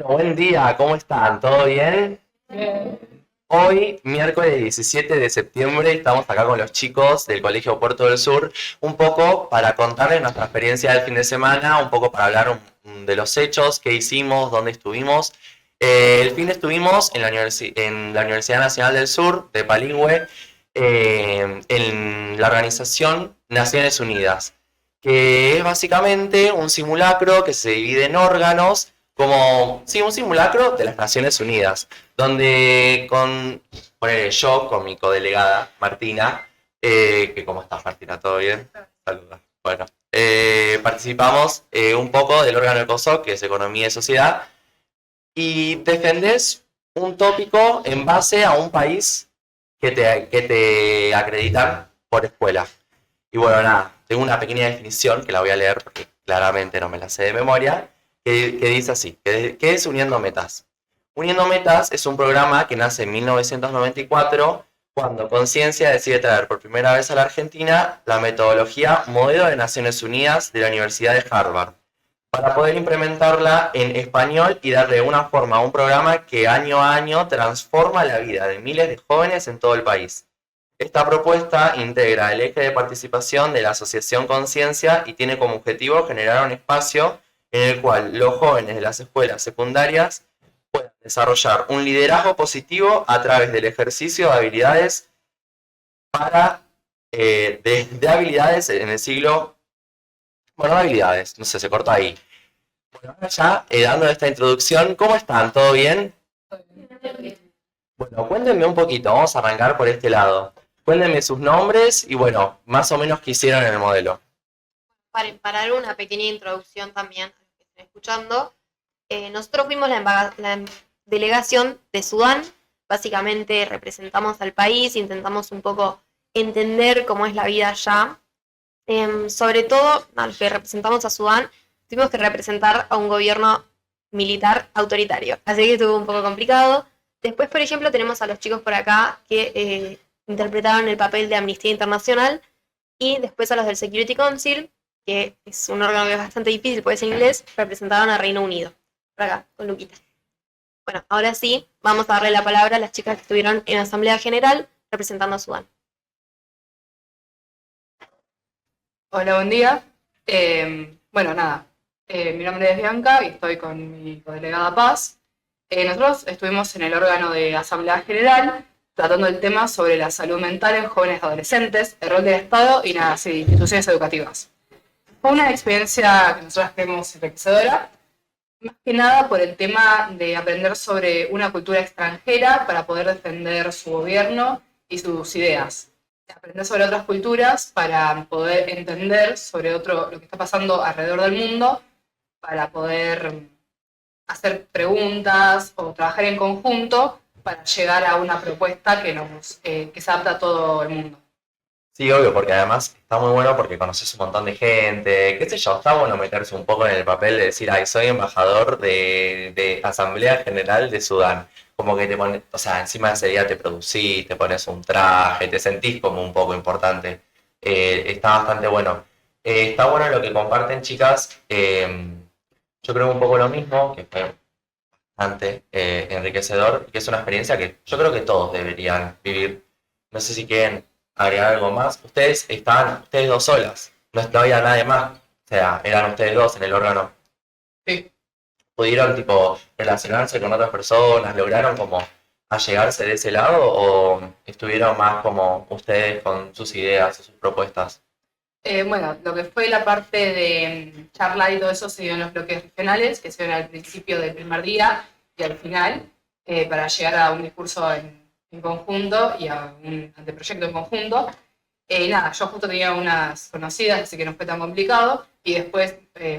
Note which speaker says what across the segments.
Speaker 1: Bueno, buen día, ¿cómo están? ¿Todo bien?
Speaker 2: Bien.
Speaker 1: Hoy, miércoles 17 de septiembre, estamos acá con los chicos del Colegio Puerto del Sur, un poco para contarles nuestra experiencia del fin de semana, un poco para hablar de los hechos, qué hicimos, dónde estuvimos. El fin estuvimos en en la Universidad Nacional del Sur de Palingüe, en la organización Naciones Unidas, que es básicamente un simulacro que se divide en órganos, como, sí, un simulacro de las Naciones Unidas, donde ponele yo con mi codelegada Martina, que ¿cómo estás, Martina? ¿Todo bien? Saluda. Bueno, participamos un poco del órgano ECOSOC, que es Economía y Sociedad, y defendés un tópico en base a un país que te acreditan por escuela. Y bueno, nada, tengo una pequeña definición que la voy a leer porque claramente no me la sé de memoria, que dice así, que es Uniendo Metas. Uniendo Metas es un programa que nace en 1994 cuando Conciencia decide traer por primera vez a la Argentina la metodología Modelo de Naciones Unidas de la Universidad de Harvard, para poder implementarla en español y darle una forma a un programa que año a año transforma la vida de miles de jóvenes en todo el país. Esta propuesta integra el eje de participación de la Asociación Conciencia y tiene como objetivo generar un espacio en el cual los jóvenes de las escuelas secundarias puedan desarrollar un liderazgo positivo a través del ejercicio de habilidades para de habilidades en el siglo, bueno, habilidades, no sé, se cortó ahí. Bueno, ahora ya dando esta introducción, ¿cómo están? ¿Todo bien? Bueno, cuéntenme un poquito, vamos a arrancar por este lado. Cuéntenme sus nombres y bueno, más o menos qué hicieron en el modelo.
Speaker 3: Para dar una pequeña introducción también a los que estén escuchando, nosotros fuimos la delegación de Sudán, básicamente representamos al país, intentamos un poco entender cómo es la vida allá. Sobre todo, a los que representamos a Sudán, tuvimos que representar a un gobierno militar autoritario, así que estuvo un poco complicado. Después, por ejemplo, tenemos a los chicos por acá que interpretaron el papel de Amnistía Internacional y después a los del Security Council, que es un órgano que es bastante difícil, puede ser inglés, representaron a Reino Unido. Por acá, con Luquita. Bueno, ahora sí, vamos a darle la palabra a las chicas que estuvieron en la Asamblea General representando a Sudán.
Speaker 2: Hola, buen día. Bueno, nada, mi nombre es Bianca y estoy con mi codelegada Paz. Nosotros estuvimos en el órgano de Asamblea General tratando el tema sobre la salud mental en jóvenes y adolescentes, el rol del Estado y las instituciones educativas. Fue una experiencia que nosotros creemos enriquecedora, más que nada por el tema de aprender sobre una cultura extranjera para poder defender su gobierno y sus ideas. Aprender sobre otras culturas para poder entender sobre lo que está pasando alrededor del mundo, para poder hacer preguntas o trabajar en conjunto para llegar a una propuesta que se adapta a todo el mundo.
Speaker 1: Sí, obvio, porque además está muy bueno porque conoces un montón de gente, qué sé yo, está bueno meterse un poco en el papel de decir, ay, soy embajador de Asamblea General de Sudán. Como que te pones, o sea, encima de ese día te producís, te pones un traje, te sentís como un poco importante. Está bastante bueno. Está bueno lo que comparten, chicas. Yo creo un poco lo mismo, que fue bastante enriquecedor, y que es una experiencia que yo creo que todos deberían vivir. No sé si quieren agregar algo más. Ustedes estaban, ustedes dos solas, no había nadie más. O sea, eran ustedes dos en el órgano.
Speaker 2: Sí.
Speaker 1: ¿Pudieron, tipo, relacionarse con otras personas? ¿Lograron como allegarse de ese lado o estuvieron más como ustedes con sus ideas o sus propuestas?
Speaker 2: Bueno, lo que fue la parte de charla y todo eso se dio en los bloques regionales, que se ven al principio del primer día y al final, para llegar a un discurso en conjunto y a un anteproyecto en conjunto. Nada, yo justo tenía unas conocidas, así que no fue tan complicado, y después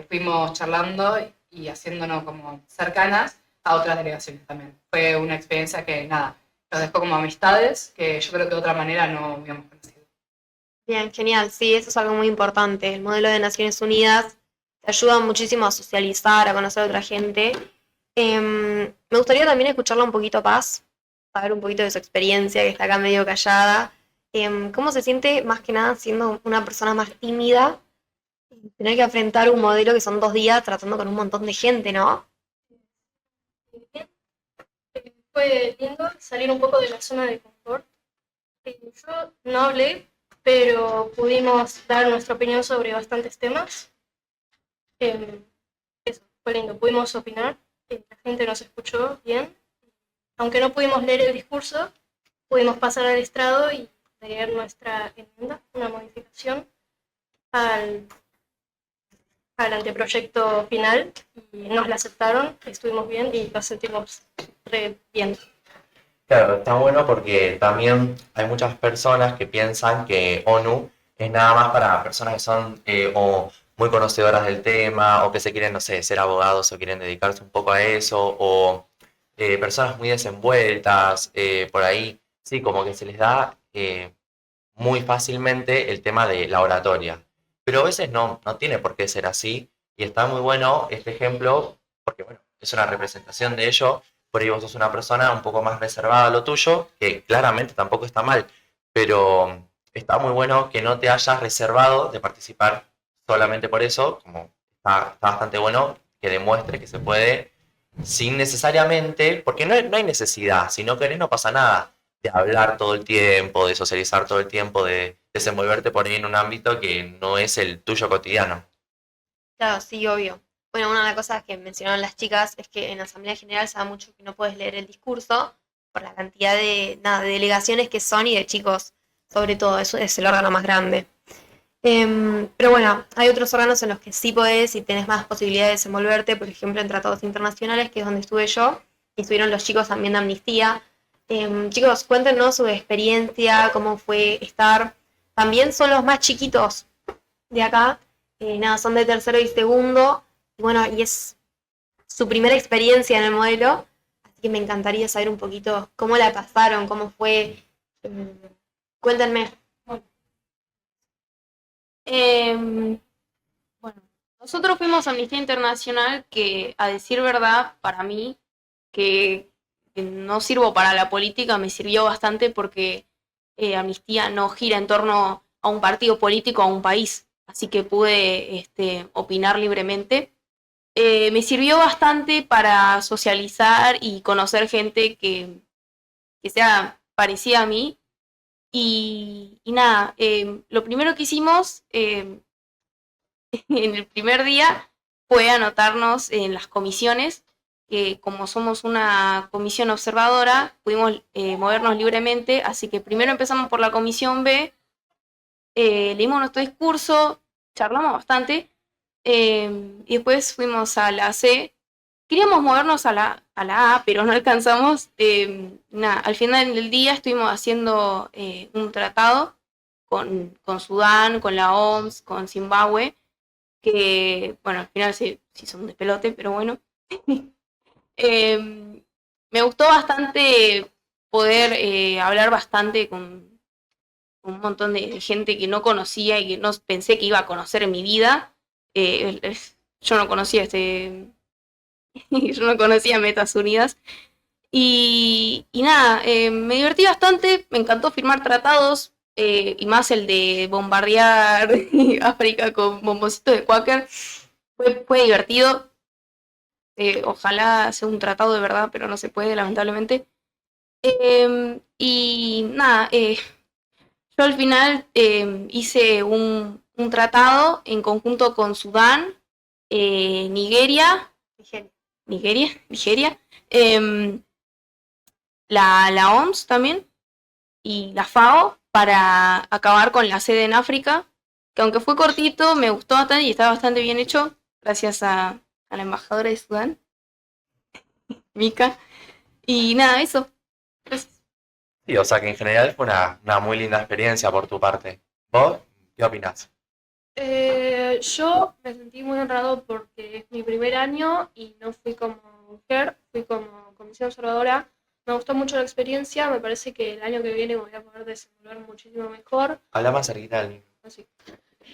Speaker 2: fuimos charlando y haciéndonos como cercanas a otras delegaciones también. Fue una experiencia que, nada, nos dejó como amistades, que yo creo que de otra manera no hubiéramos conocido.
Speaker 3: Bien, genial, sí, eso es algo muy importante. El modelo de Naciones Unidas te ayuda muchísimo a socializar, a conocer a otra gente. Me gustaría también escucharla un poquito a Paz, saber un poquito de su experiencia, que está acá medio callada. ¿Cómo se siente más que nada siendo una persona más tímida? Tener que enfrentar un modelo que son 2 días tratando con un montón de gente, ¿no?
Speaker 4: Bien. Fue lindo salir un poco de la zona de confort. Yo no hablé, pero pudimos dar nuestra opinión sobre bastantes temas. Eso, fue lindo. Pudimos opinar, la gente nos escuchó bien. Aunque no pudimos leer el discurso, pudimos pasar al estrado y leer nuestra enmienda, una modificación al, al anteproyecto final. Y nos la aceptaron, estuvimos bien y nos sentimos re bien.
Speaker 1: Claro, está bueno porque también hay muchas personas que piensan que ONU es nada más para personas que son o muy conocedoras del tema o que se quieren, no sé, ser abogados o quieren dedicarse un poco a eso o personas muy desenvueltas por ahí. Sí, como que se les da muy fácilmente el tema de la oratoria. Pero a veces no tiene por qué ser así y está muy bueno este ejemplo porque, bueno, es una representación de ello. Por ahí vos sos una persona un poco más reservada a lo tuyo, que claramente tampoco está mal, pero está muy bueno que no te hayas reservado de participar solamente por eso, como está bastante bueno que demuestre que se puede sin necesariamente, porque no hay necesidad, si no querés no pasa nada de hablar todo el tiempo, de socializar todo el tiempo, de desenvolverte por ahí en un ámbito que no es el tuyo cotidiano.
Speaker 3: Claro, sí, obvio. Bueno, una de las cosas que mencionaron las chicas es que en la Asamblea General se da mucho que no puedes leer el discurso por la cantidad de, nada, de delegaciones que son y de chicos, sobre todo, eso es el órgano más grande. Pero bueno, hay otros órganos en los que sí podés y tenés más posibilidad de desenvolverte, por ejemplo en tratados internacionales, que es donde estuve yo, y estuvieron los chicos también de Amnistía. Chicos, cuéntenos su experiencia, cómo fue estar. También son los más chiquitos de acá, nada, son de tercero y segundo, y bueno, y es su primera experiencia en el modelo, así que me encantaría saber un poquito cómo la pasaron, cómo fue. Cuéntenme.
Speaker 5: Em, bueno, nosotros fuimos a Amnistía Internacional que, a decir verdad, para mí, que no sirvo para la política, me sirvió bastante porque Amnistía no gira en torno a un partido político, a un país, así que pude opinar libremente. Me sirvió bastante para socializar y conocer gente que sea parecida a mí. Y nada, lo primero que hicimos en el primer día fue anotarnos en las comisiones, que como somos una comisión observadora, pudimos movernos libremente, así que primero empezamos por la comisión B, leímos nuestro discurso, charlamos bastante, y después fuimos a la C. Queríamos movernos a la A, pero no alcanzamos. Nada, al final del día estuvimos haciendo un tratado con Sudán, con la OMS, con Zimbabue, que, bueno, al final sí son un despelote, pero bueno. Me gustó bastante poder hablar bastante con un montón de gente que no conocía y que no pensé que iba a conocer en mi vida. Yo no conocía yo no conocía Metas Unidas. Y nada, me divertí bastante, me encantó firmar tratados, y más el de bombardear África con bomboncitos de Quaker. Fue divertido. Ojalá sea un tratado de verdad, pero no se puede, lamentablemente. Y nada, yo al final hice un tratado en conjunto con Sudán, Nigeria, Nigeria, la OMS también y la FAO para acabar con la sede en África, que aunque fue cortito, me gustó bastante y está bastante bien hecho, gracias a la embajadora de Sudán, Mika. Y nada, eso. Gracias.
Speaker 1: Sí, o sea que en general fue una muy linda experiencia por tu parte. ¿Vos qué opinás?
Speaker 4: Yo me sentí muy honrado porque es mi primer año y no fui como mujer, fui como comisión observadora. Me gustó mucho la experiencia, me parece que el año que viene me voy a poder desenvolver muchísimo mejor.
Speaker 1: Habla más cerquita del micro.
Speaker 4: Así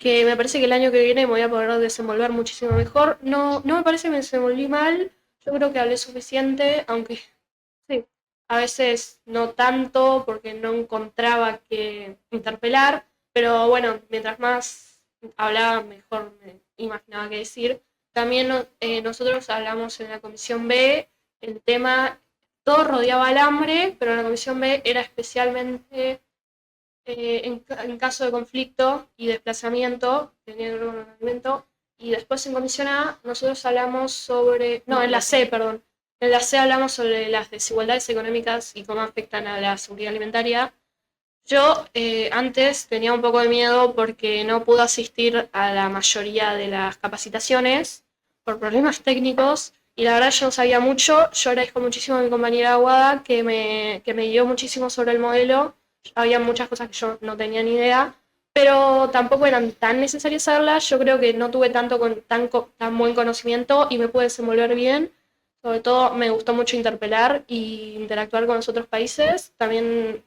Speaker 4: que me parece que el año que viene me voy a poder desenvolver muchísimo mejor. No, no me parece que me desenvolví mal, yo creo que hablé suficiente, aunque sí, a veces no tanto porque no encontraba que interpelar, pero bueno, mientras más hablaba, mejor me imaginaba qué decir. También nosotros hablamos en la comisión B el tema, todo rodeaba al hambre, pero en la Comisión B era especialmente en caso de conflicto y desplazamiento, tenían un alimento. Y después en Comisión A nosotros hablamos sobre, no, en la C, perdón. En la C hablamos sobre las desigualdades económicas y cómo afectan a la seguridad alimentaria. Yo antes tenía un poco de miedo porque no pude asistir a la mayoría de las capacitaciones por problemas técnicos y la verdad yo no sabía mucho. Yo agradezco muchísimo a mi compañera Aguada que me guió muchísimo sobre el modelo. Había muchas cosas que yo no tenía ni idea, pero tampoco eran tan necesarias saberlas. Yo creo que no tuve tan buen conocimiento y me pude desenvolver bien. Sobre todo me gustó mucho interpelar e interactuar con los otros países. También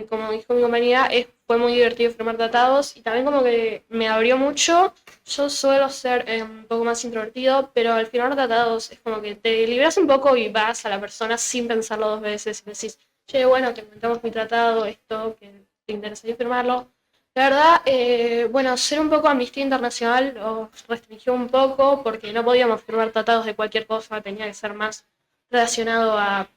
Speaker 4: como dijo mi compañera, fue muy divertido firmar tratados y también como que me abrió mucho. Yo suelo ser un poco más introvertido, pero al firmar tratados es como que te liberas un poco y vas a la persona sin pensarlo dos veces y decís, che, bueno, te comentamos mi tratado, esto, que te interesaría firmarlo. La verdad, bueno, ser un poco Amnistía Internacional lo restringió un poco porque no podíamos firmar tratados de cualquier cosa, tenía que ser más relacionado a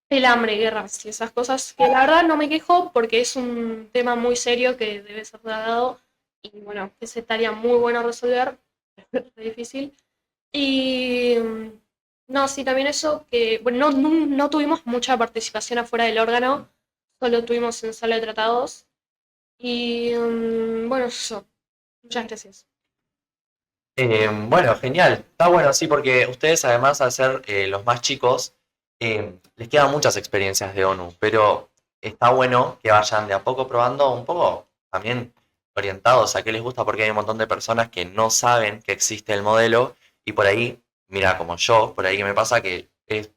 Speaker 4: el hambre, guerras y esas cosas, que la verdad no me quejo porque es un tema muy serio que debe ser tratado y bueno, que se estaría muy bueno resolver, es difícil. Y no, sí, también eso, que bueno, no tuvimos mucha participación afuera del órgano, solo tuvimos en sala de tratados. Y bueno, eso, muchas gracias.
Speaker 1: Bueno, genial. Está bueno, sí, porque ustedes además al ser los más chicos, les quedan muchas experiencias de ONU, pero está bueno que vayan de a poco probando un poco también orientados a qué les gusta, porque hay un montón de personas que no saben que existe el modelo y por ahí, mira, como yo, por ahí que me pasa que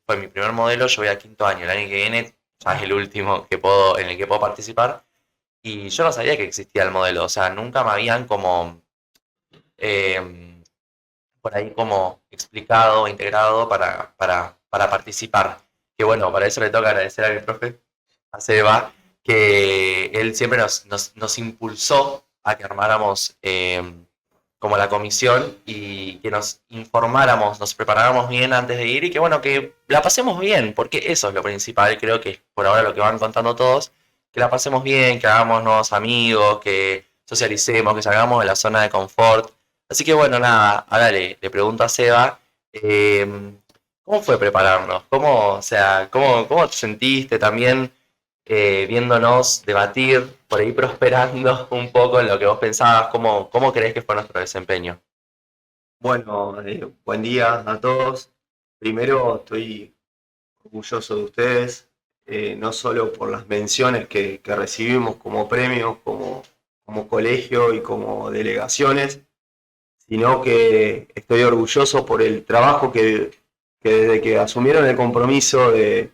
Speaker 1: fue mi primer modelo, yo voy a quinto año, el año que viene ya es el último que puedo, en el que puedo participar y yo no sabía que existía el modelo, o sea, nunca me habían como eh, por ahí como explicado, integrado para participar. Que bueno, para eso le toca agradecer a mi profe, a Seba, que él siempre nos impulsó a que armáramos como la comisión y que nos informáramos, nos preparáramos bien antes de ir y que bueno, que la pasemos bien, porque eso es lo principal, creo que por ahora lo que van contando todos, que la pasemos bien, que hagamos nuevos amigos, que socialicemos, que salgamos de la zona de confort. Así que bueno, nada, ahora le pregunto a Seba, ¿cómo fue prepararnos? ¿Cómo, o sea, cómo te sentiste también viéndonos debatir, por ahí prosperando un poco en lo que vos pensabas? ¿Cómo crees que fue nuestro desempeño?
Speaker 6: Bueno, buen día a todos. Primero estoy orgulloso de ustedes, no solo por las menciones que recibimos como premios, como colegio y como delegaciones, sino que estoy orgulloso por el trabajo que desde que asumieron el compromiso de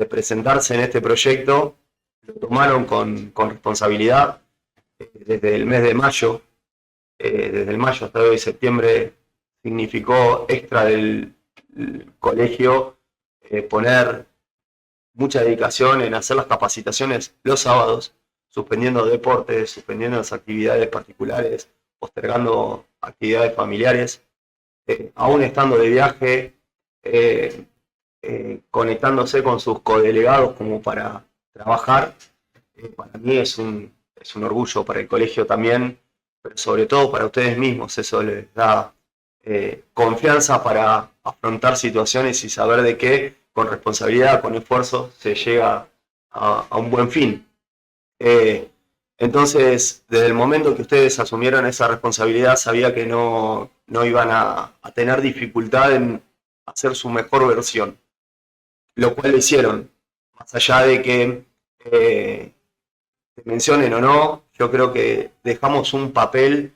Speaker 6: presentarse en este proyecto, lo tomaron con responsabilidad desde el mes de mayo. Desde el mayo hasta hoy, septiembre, significó extra del colegio poner mucha dedicación en hacer las capacitaciones los sábados, suspendiendo deportes, suspendiendo las actividades particulares, postergando actividades familiares, aún estando de viaje, eh, conectándose con sus codelegados como para trabajar. Para mí es un orgullo, para el colegio también, pero sobre todo para ustedes mismos. Eso les da confianza para afrontar situaciones y saber de que con responsabilidad, con esfuerzo, se llega a un buen fin. Entonces, desde el momento que ustedes asumieron esa responsabilidad, sabía que no iban a tener dificultad en hacer su mejor versión, lo cual lo hicieron. Más allá de que te mencionen o no, yo creo que dejamos un papel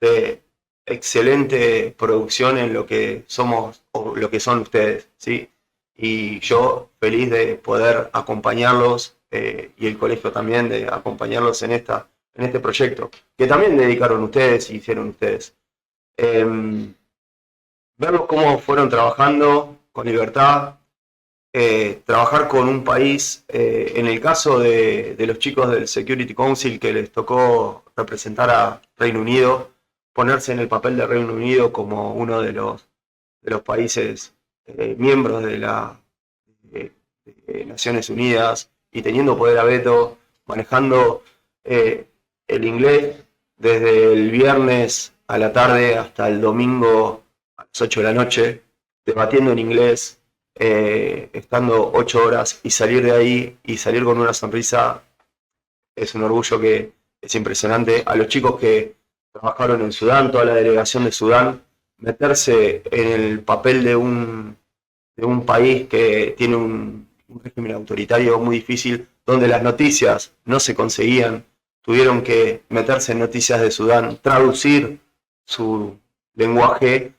Speaker 6: de excelente producción en lo que somos o lo que son ustedes, ¿sí? Y yo feliz de poder acompañarlos y el colegio también de acompañarlos en este proyecto, que también dedicaron ustedes y hicieron ustedes. Verlos cómo fueron trabajando con libertad, trabajar con un país, en el caso de los chicos del Security Council que les tocó representar a Reino Unido, ponerse en el papel de Reino Unido como uno de los países miembros de Naciones Unidas y teniendo poder a veto, manejando el inglés desde el viernes a la tarde hasta el domingo a las 8 de la noche, debatiendo en inglés, estando 8 horas y salir de ahí y salir con una sonrisa es un orgullo que es impresionante. A los chicos que trabajaron en Sudán, toda la delegación de Sudán, meterse en el papel de un país que tiene un régimen autoritario muy difícil, donde las noticias no se conseguían, tuvieron que meterse en Noticias de Sudán, traducir su lenguaje,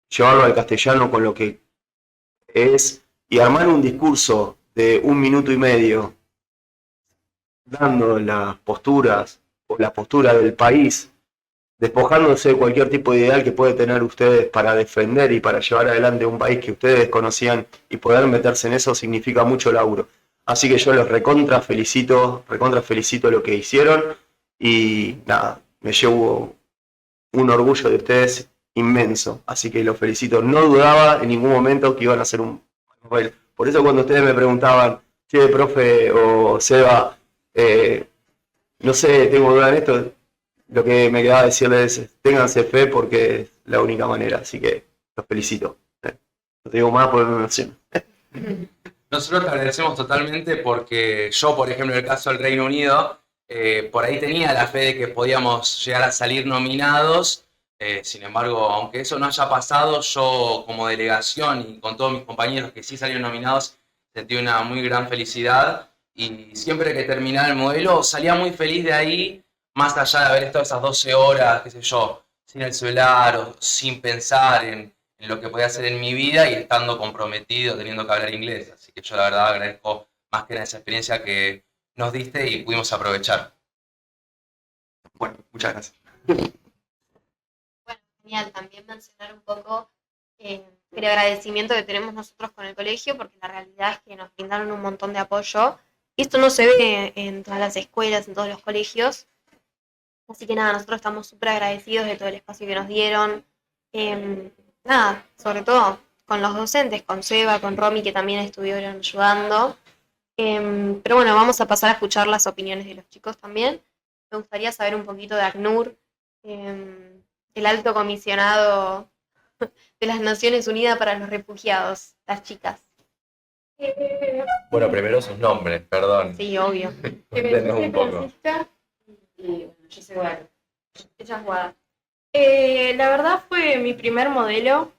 Speaker 6: llevarlo al castellano con lo que es, y armar un discurso de 1 minuto y medio, dando las posturas o la postura del país, despojándose de cualquier tipo de ideal que puede tener ustedes para defender y para llevar adelante un país que ustedes desconocían, y poder meterse en eso significa mucho laburo. Así que yo los recontra felicito lo que hicieron, y nada, me llevo un orgullo de ustedes inmenso, así que los felicito. No dudaba en ningún momento que iban a hacer un papel. Por eso cuando ustedes me preguntaban, che, profe o Seba, no sé, tengo duda en esto, lo que me quedaba decirles es, ténganse fe porque es la única manera, así que los felicito. No te digo más porque me emociono.
Speaker 7: Nosotros te agradecemos totalmente porque yo, por ejemplo, en el caso del Reino Unido, por ahí tenía la fe de que podíamos llegar a salir nominados. Sin embargo, aunque eso no haya pasado, yo como delegación y con todos mis compañeros que sí salieron nominados, sentí una muy gran felicidad, y siempre que terminaba el modelo salía muy feliz de ahí, más allá de haber estado esas 12 horas, qué sé yo, sin el celular o sin pensar en lo que podía hacer en mi vida y estando comprometido, teniendo que hablar inglés. Así que yo la verdad agradezco más que nada esa experiencia que nos diste y pudimos aprovechar. Bueno, muchas gracias.
Speaker 3: Bueno, genial, también mencionar un poco el agradecimiento que tenemos nosotros con el colegio, porque la realidad es que nos brindaron un montón de apoyo. Y esto no se ve en todas las escuelas, en todos los colegios. Así que nada, nosotros estamos súper agradecidos de todo el espacio que nos dieron. Nada, sobre todo con los docentes, con Seba, con Romy, que también estuvieron ayudando. Pero bueno, vamos a pasar a escuchar las opiniones de los chicos también. Me gustaría saber un poquito de ACNUR, el alto comisionado de las Naciones Unidas para los Refugiados, las chicas.
Speaker 1: Bueno, primero sus nombres, perdón.
Speaker 3: Sí, obvio.
Speaker 1: Cuéntenos un poco.
Speaker 2: Y bueno, yo soy Guada.
Speaker 4: Ella es Guada. La verdad fue mi primer modelo.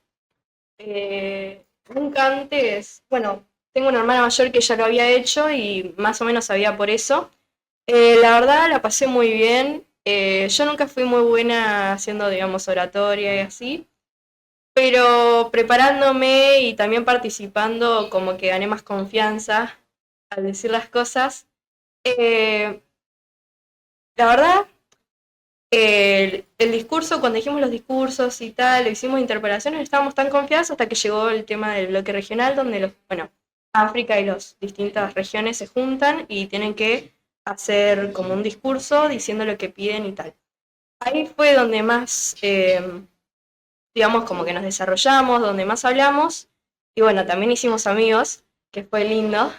Speaker 4: Nunca antes, bueno, tengo una hermana mayor que ya lo había hecho y más o menos sabía por eso. La verdad la pasé muy bien. Yo nunca fui muy buena haciendo, digamos, oratoria y así, pero preparándome y también participando como que gané más confianza al decir las cosas. La verdad, el discurso, cuando dijimos los discursos y tal, hicimos interpelaciones, estábamos tan confiados hasta que llegó el tema del bloque regional, donde África y las distintas regiones se juntan y tienen que hacer como un discurso diciendo lo que piden y tal. Ahí fue donde más, digamos, como que nos desarrollamos, donde más hablamos, y bueno, también hicimos amigos, que fue lindo,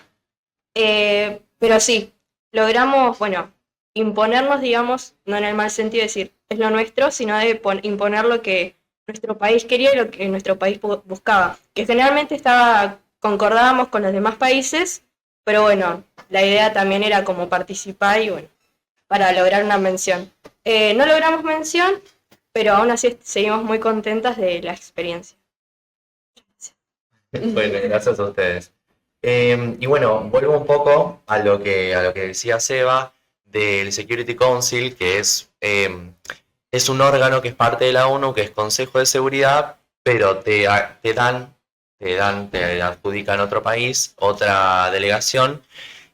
Speaker 4: pero sí, logramos, bueno, imponernos, digamos, no en el mal sentido de decir es lo nuestro, sino de imponer lo que nuestro país quería y lo que nuestro país buscaba, que generalmente concordábamos con los demás países, pero bueno, la idea también era como participar y bueno, para lograr una mención. No logramos mención, pero aún así seguimos muy contentas de la experiencia.
Speaker 1: Bueno, gracias a ustedes. Y bueno, vuelvo un poco a lo que decía Seba del Security Council, que es un órgano que es parte de la ONU, que es Consejo de Seguridad, pero te adjudican otro país, otra delegación,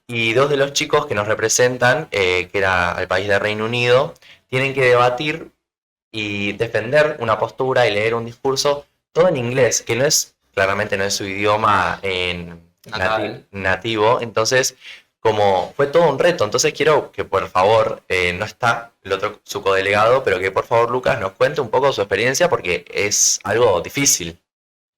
Speaker 1: y dos de los chicos que nos representan, que era el país de Reino Unido, tienen que debatir y defender una postura y leer un discurso, todo en inglés, que claramente no es su idioma nativo, entonces como fue todo un reto. Entonces quiero que por favor, no está su codelegado, pero que por favor Lucas nos cuente un poco su experiencia porque es algo difícil.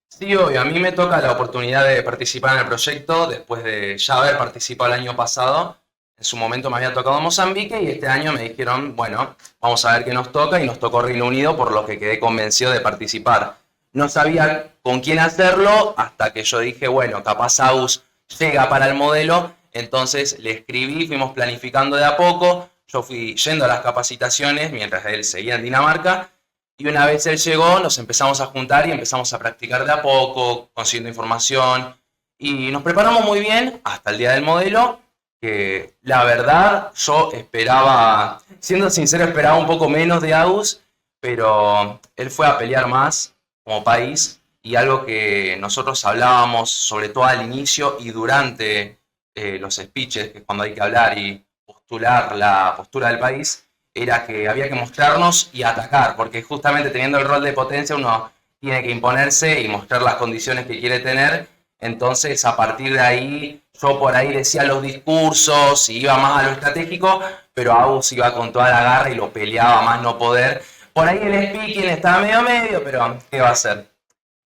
Speaker 7: Sí, obvio, a mí me toca la oportunidad de participar en el proyecto después de ya haber participado el año pasado. En su momento me había tocado Mozambique y este año me dijeron, bueno, vamos a ver qué nos toca y nos tocó Reino Unido, por lo que quedé convencido de participar. No sabía con quién hacerlo hasta que yo dije, bueno, capaz Agus llega para el modelo, entonces le escribí, fuimos planificando de a poco, yo fui yendo a las capacitaciones mientras él seguía en Dinamarca. Y una vez él llegó, nos empezamos a juntar y empezamos a practicar de a poco, consiguiendo información. Y nos preparamos muy bien hasta el día del modelo, que la verdad yo esperaba, siendo sincero, esperaba un poco menos de Agus, pero él fue a pelear más como país y algo que nosotros hablábamos, sobre todo al inicio y durante los speeches, que es cuando hay que hablar y postular la postura del país, era que había que mostrarnos y atacar, porque justamente teniendo el rol de potencia uno tiene que imponerse y mostrar las condiciones que quiere tener. Entonces, a partir de ahí, yo por ahí decía los discursos y iba más a lo estratégico, pero Agus iba con toda la garra y lo peleaba más no poder. Por ahí el speaking estaba medio medio, pero ¿qué va a hacer?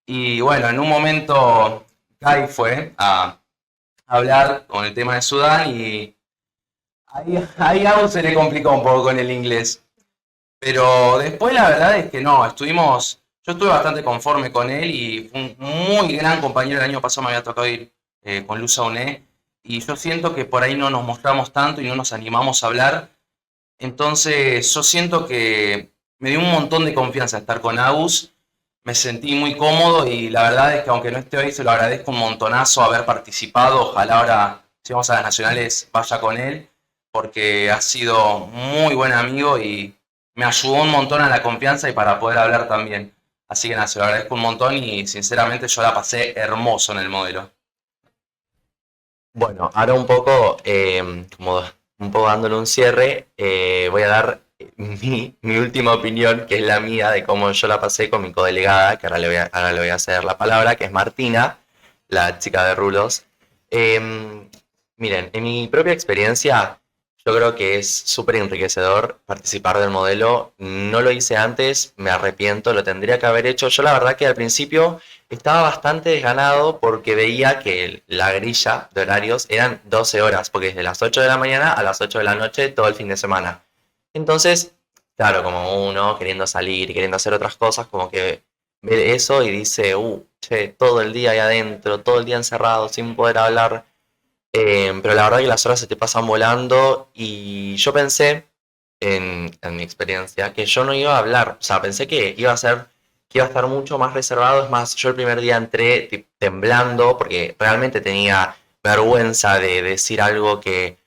Speaker 7: Y bueno, en un momento Kai fue a hablar con el tema de Sudán y ahí a Agus se le complicó un poco con el inglés. Pero después la verdad es que no, yo estuve bastante conforme con él y fue un muy gran compañero. El año pasado me había tocado ir con Luz Auné y yo siento que por ahí no nos mostramos tanto y no nos animamos a hablar. Entonces yo siento que me dio un montón de confianza estar con Agus, me sentí muy cómodo y la verdad es que aunque no esté hoy se lo agradezco un montonazo haber participado. Ojalá ahora, si vamos a las nacionales, vaya con él, porque ha sido muy buen amigo y me ayudó un montón a la confianza y para poder hablar también. Así que nada, se lo agradezco un montón y sinceramente yo la pasé hermoso en el modelo.
Speaker 1: Bueno, ahora un poco, como un poco dándole un cierre, voy a dar mi última opinión, que es la mía de cómo yo la pasé con mi codelegada, que ahora le voy a ceder la palabra, que es Martina, la chica de rulos. Miren, en mi propia experiencia, yo creo que es súper enriquecedor participar del modelo. No lo hice antes, me arrepiento, lo tendría que haber hecho. Yo la verdad que al principio estaba bastante desganado porque veía que la grilla de horarios eran 12 horas, porque es de las 8 de la mañana a las 8 de la noche todo el fin de semana. Entonces, claro, como uno queriendo salir y queriendo hacer otras cosas, como que ve eso y dice, che, todo el día ahí adentro, todo el día encerrado, sin poder hablar. Pero la verdad que las horas se te pasan volando y yo pensé, en mi experiencia, que yo no iba a hablar. O sea, pensé que iba a estar mucho más reservado. Es más, yo el primer día entré temblando porque realmente tenía vergüenza de decir algo que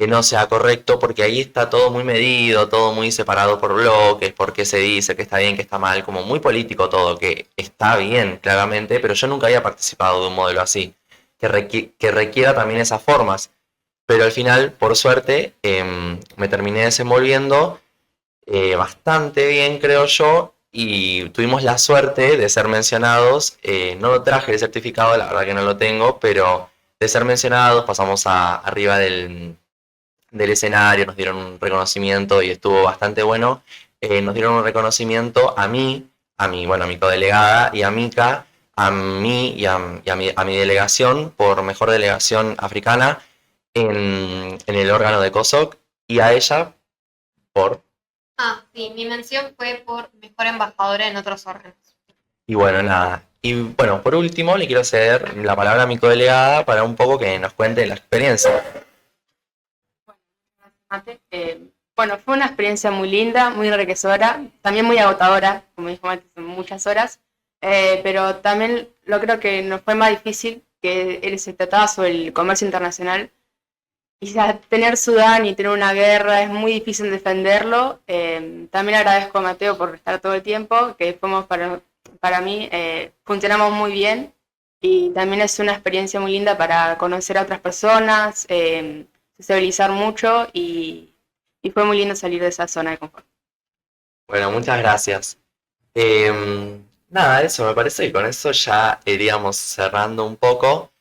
Speaker 1: no sea correcto, porque ahí está todo muy medido, todo muy separado por bloques, por qué se dice, qué está bien, qué está mal, como muy político todo, que está bien, claramente, pero yo nunca había participado de un modelo así, que requiera también esas formas. Pero al final, por suerte, me terminé desenvolviendo bastante bien, creo yo, y tuvimos la suerte de ser mencionados. No lo traje el certificado, la verdad que no lo tengo, pero de ser mencionados pasamos arriba del escenario, nos dieron un reconocimiento y estuvo bastante bueno. Nos dieron un reconocimiento a mí, bueno, a mi codelegada y a Mika, a mí y a mi delegación por mejor delegación africana en el órgano de COSOC y a ella por...
Speaker 3: Sí, mi mención fue por mejor embajadora en otros órganos.
Speaker 1: Y bueno, nada. Y bueno, por último le quiero ceder la palabra a mi codelegada para un poco que nos cuente la experiencia.
Speaker 2: Bueno, fue una experiencia muy linda, muy enriquecedora, también muy agotadora, como dijo Mati, son muchas horas, pero también lo creo que nos fue más difícil, que él se trataba sobre el comercio internacional, y ya tener Sudán y tener una guerra es muy difícil defenderlo. También agradezco a Mateo por estar todo el tiempo, que fuimos para mí, funcionamos muy bien, y también es una experiencia muy linda para conocer a otras personas, sociabilizar mucho y fue muy lindo salir de esa zona de confort.
Speaker 1: Bueno, muchas gracias. Nada, eso me parece que con eso ya iríamos cerrando un poco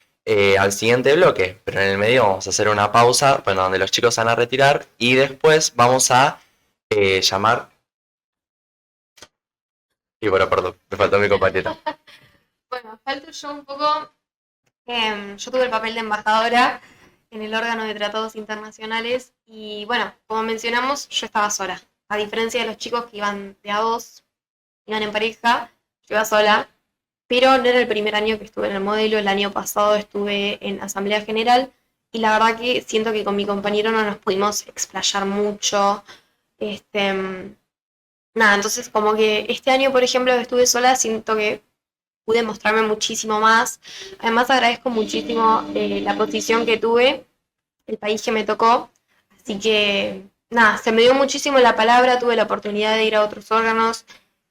Speaker 1: al siguiente bloque, pero en el medio vamos a hacer una pausa, bueno, donde los chicos van a retirar y después vamos a llamar... Y bueno, perdón, me faltó mi compañera.
Speaker 3: Bueno, Bueno, falto yo un poco. Yo tuve el papel de embajadora en el órgano de tratados internacionales y bueno, como mencionamos, yo estaba sola. A diferencia de los chicos que iban de a dos, iban en pareja, yo iba sola. Pero no era el primer año que estuve en el modelo, el año pasado estuve en Asamblea General y la verdad que siento que con mi compañero no nos pudimos explayar mucho. Nada, entonces como que este año, por ejemplo, que estuve sola, siento que pude mostrarme muchísimo más. Además agradezco muchísimo la posición que tuve, el país que me tocó. Así que nada, se me dio muchísimo la palabra, tuve la oportunidad de ir a otros órganos,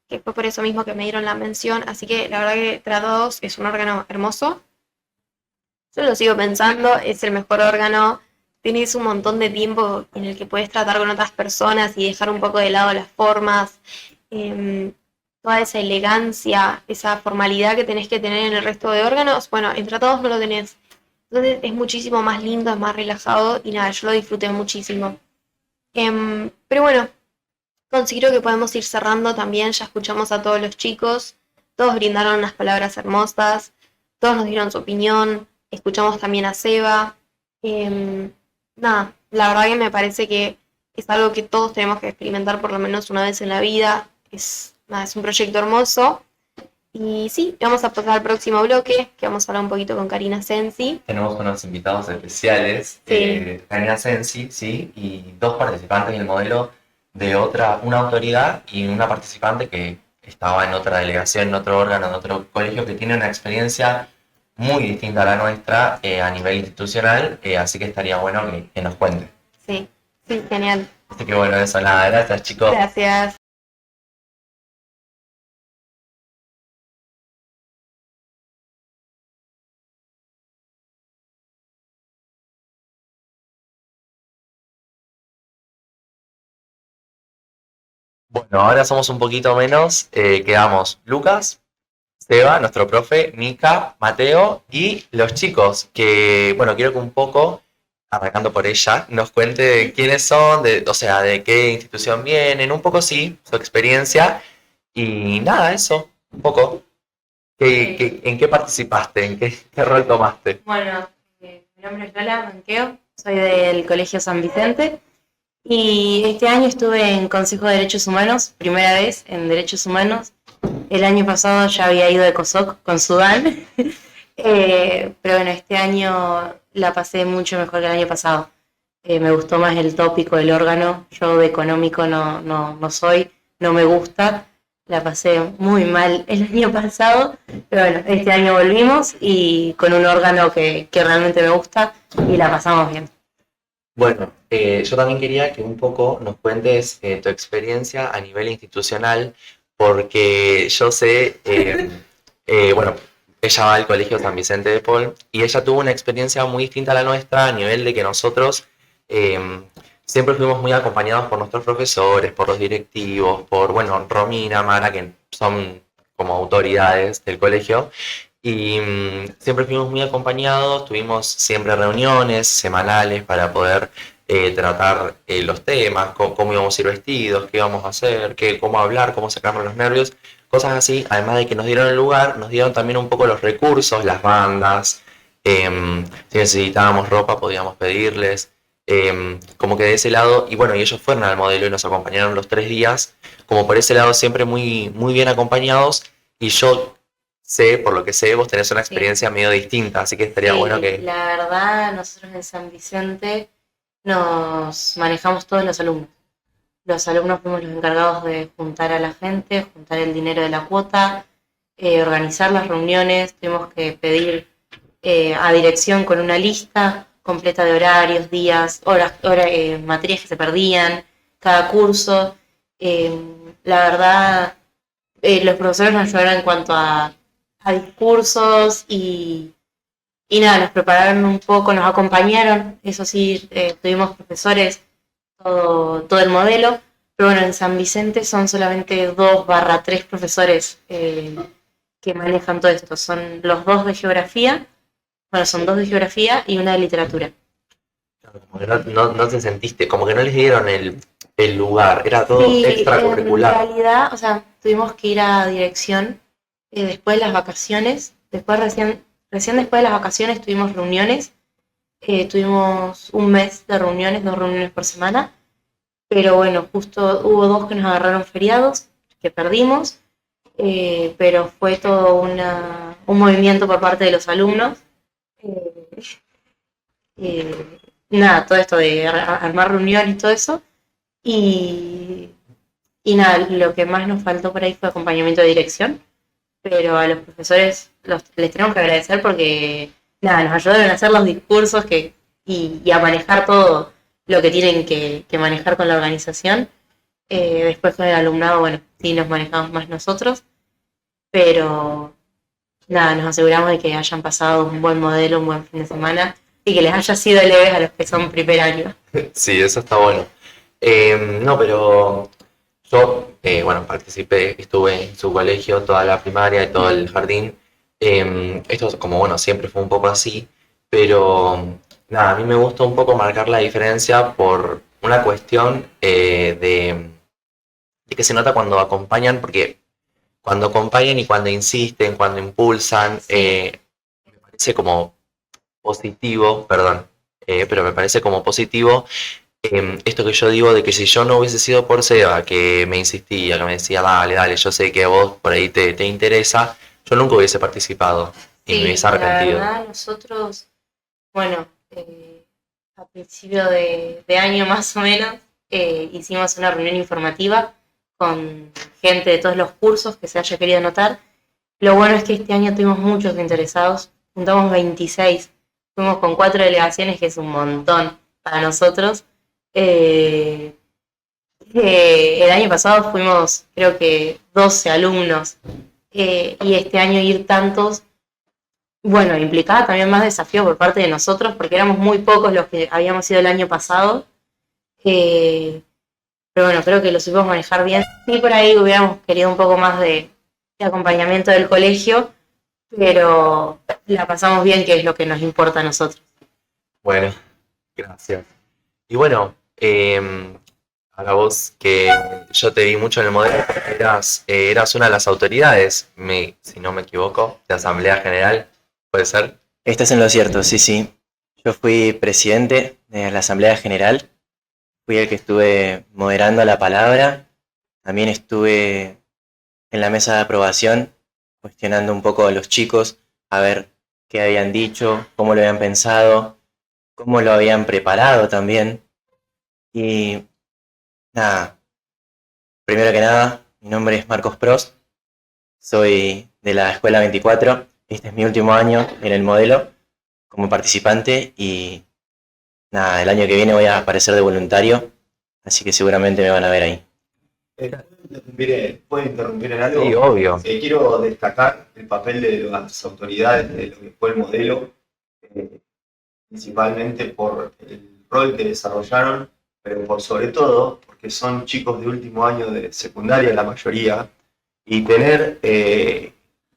Speaker 3: que fue por eso mismo que me dieron la mención. Así que la verdad que Tratados es un órgano hermoso. Yo lo sigo pensando, es el mejor órgano. Tienes un montón de tiempo en el que puedes tratar con otras personas y dejar un poco de lado las formas, toda esa elegancia, esa formalidad que tenés que tener en el resto de órganos. Bueno, en Tratados no lo tenés. Entonces es muchísimo más lindo, es más relajado y nada, yo lo disfruté muchísimo. Pero bueno, considero que podemos ir cerrando también, ya escuchamos a todos los chicos, todos brindaron unas palabras hermosas, todos nos dieron su opinión, escuchamos también a Seba. Nada, la verdad que me parece que es algo que todos tenemos que experimentar por lo menos una vez en la vida. Nada, es un proyecto hermoso. Y sí, vamos a pasar al próximo bloque, que vamos a hablar un poquito con Karina Sensi.
Speaker 1: Tenemos unos invitados especiales,
Speaker 3: Sí.
Speaker 1: Karina Sensi, sí, y dos participantes del modelo de una autoridad y una participante que estaba en otra delegación, en otro órgano, en otro colegio, que tiene una experiencia muy distinta a la nuestra a nivel institucional, así que estaría bueno que nos cuente.
Speaker 3: Sí, sí, genial.
Speaker 1: Así que bueno, eso nada, gracias chicos.
Speaker 3: Gracias.
Speaker 1: Bueno, ahora somos un poquito menos, quedamos Lucas, Seba, nuestro profe, Nika, Mateo y los chicos, que bueno, quiero que un poco, arrancando por ella, nos cuente de quiénes son, o sea, de qué institución vienen, un poco sí, su experiencia y nada, eso, un poco. ¿En qué participaste? ¿En qué rol tomaste?
Speaker 8: Bueno, mi nombre es Lola Manqueo, soy del Colegio San Vicente y este año estuve en Consejo de Derechos Humanos, primera vez en Derechos Humanos. El año pasado ya había ido de COSOC con Sudán, pero bueno, este año la pasé mucho mejor que el año pasado. Me gustó más el tópico del órgano, yo de económico no soy, no me gusta. La pasé muy mal el año pasado, pero bueno, este año volvimos y con un órgano que realmente me gusta y la pasamos bien.
Speaker 1: Bueno, yo también quería que un poco nos cuentes tu experiencia a nivel institucional, porque yo sé, bueno, ella va al Colegio San Vicente de Paul y ella tuvo una experiencia muy distinta a la nuestra a nivel de que nosotros siempre fuimos muy acompañados por nuestros profesores, por los directivos, por, bueno, Romina, Mara, que son como autoridades del colegio. Y siempre fuimos muy acompañados, tuvimos siempre reuniones semanales para poder tratar los temas, cómo íbamos a ir vestidos, qué íbamos a hacer, cómo hablar, cómo sacarnos los nervios, cosas así. Además de que nos dieron el lugar, nos dieron también un poco los recursos, las bandas, si necesitábamos ropa podíamos pedirles, como que de ese lado, y bueno, y ellos fueron al modelo y nos acompañaron los 3 días, como por ese lado siempre muy, muy bien acompañados, y yo sé, por lo que sé, vos tenés una experiencia medio distinta, así que estaría bueno que...
Speaker 8: La verdad, nosotros en San Vicente nos manejamos todos los alumnos. Los alumnos fuimos los encargados de juntar a la gente, juntar el dinero de la cuota, organizar las reuniones, tuvimos que pedir a dirección con una lista completa de horarios, días, materias que se perdían, cada curso. La verdad, los profesores nos ayudaron en cuanto a discursos y nada, nos prepararon un poco, nos acompañaron, eso sí, tuvimos profesores todo el modelo, pero bueno, en San Vicente son solamente 2/3 profesores que manejan todo esto, son los 2 de geografía, bueno, son 2 de geografía y una de literatura.
Speaker 1: Como que no te sentiste, como que no les dieron el lugar, era todo
Speaker 8: Sí,
Speaker 1: extracurricular.
Speaker 8: en realidad, o sea, tuvimos que ir a dirección después de las vacaciones, después recién después de las vacaciones tuvimos reuniones, tuvimos un mes de reuniones, 2 reuniones por semana, pero bueno, justo hubo 2 que nos agarraron feriados, que perdimos, pero fue todo un movimiento por parte de los alumnos. Eh, nada, todo esto de armar reuniones y todo eso. Y nada, lo que más nos faltó por ahí fue acompañamiento de dirección, pero a los profesores les tenemos que agradecer porque nada, nos ayudaron a hacer los discursos y a manejar todo lo que tienen que manejar con la organización. Después con el alumnado, bueno, sí nos manejamos más nosotros, pero nada, nos aseguramos de que hayan pasado un buen modelo, un buen fin de semana y que les haya sido leves a los que son primer año.
Speaker 1: Sí, eso está bueno. No, pero yo, bueno, participé, estuve en su colegio toda la primaria y todo el jardín. Esto, como bueno, siempre fue un poco así, pero nada, a mí me gusta un poco marcar la diferencia por una cuestión de que se nota cuando acompañan, porque cuando acompañan y cuando insisten, cuando impulsan, me parece como positivo, perdón, pero me parece como positivo esto que yo digo de que si yo no hubiese sido por Seba, que me insistía, que me decía, dale, dale, yo sé que a vos por ahí te interesa, yo nunca hubiese participado y me hubiese arrepentido.
Speaker 8: La verdad, nosotros, bueno, a principio de año más o menos, hicimos una reunión informativa con gente de todos los cursos que se haya querido anotar. Lo bueno es que este año tuvimos muchos interesados, juntamos 26, fuimos con 4 delegaciones, que es un montón para nosotros. El año pasado fuimos, creo que 12 alumnos, y este año ir tantos, bueno, implicaba también más desafío por parte de nosotros, porque éramos muy pocos los que habíamos ido el año pasado. Pero bueno, creo que lo supimos manejar bien. Sí, por ahí hubiéramos querido un poco más de acompañamiento del colegio, pero la pasamos bien, que es lo que nos importa a nosotros.
Speaker 1: Bueno, gracias. Y bueno, ahora vos, que yo te vi mucho en el modelo, porque eras una de las autoridades, si no me equivoco, de Asamblea General, ¿puede ser?
Speaker 9: Estás en lo cierto, sí, sí. Yo fui presidente de la Asamblea General, fui el que estuve moderando la palabra, también estuve en la mesa de aprobación, cuestionando un poco a los chicos, a ver qué habían dicho, cómo lo habían pensado, cómo lo habían preparado también. Y nada, primero que nada, mi nombre es Marcos Prost, soy de la Escuela 24, este es mi último año en el modelo como participante y nada, el año que viene voy a aparecer de voluntario, así que seguramente me van a ver ahí.
Speaker 6: ¿Puedo interrumpir en algo?
Speaker 1: Sí, obvio.
Speaker 6: Quiero destacar el papel de las autoridades de lo que fue el modelo, principalmente por el rol que desarrollaron, pero por sobre todo porque son chicos de último año de secundaria la mayoría, y tener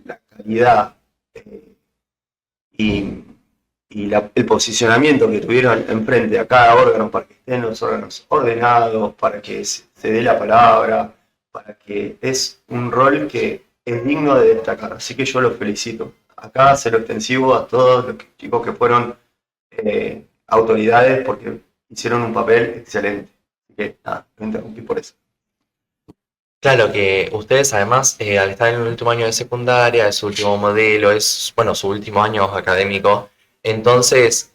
Speaker 6: la calidad y el posicionamiento que tuvieron enfrente a cada órgano para que estén los órganos ordenados, para que se dé la palabra, para que es un rol que es digno de destacar. Así que yo los felicito. Acá se lo extensivo a todos los chicos que fueron autoridades porque hicieron un papel excelente. Así que nada, no interrumpí por eso.
Speaker 1: Claro que ustedes además, al estar en el último año de secundaria, es su último modelo, es, bueno, su último año académico, entonces,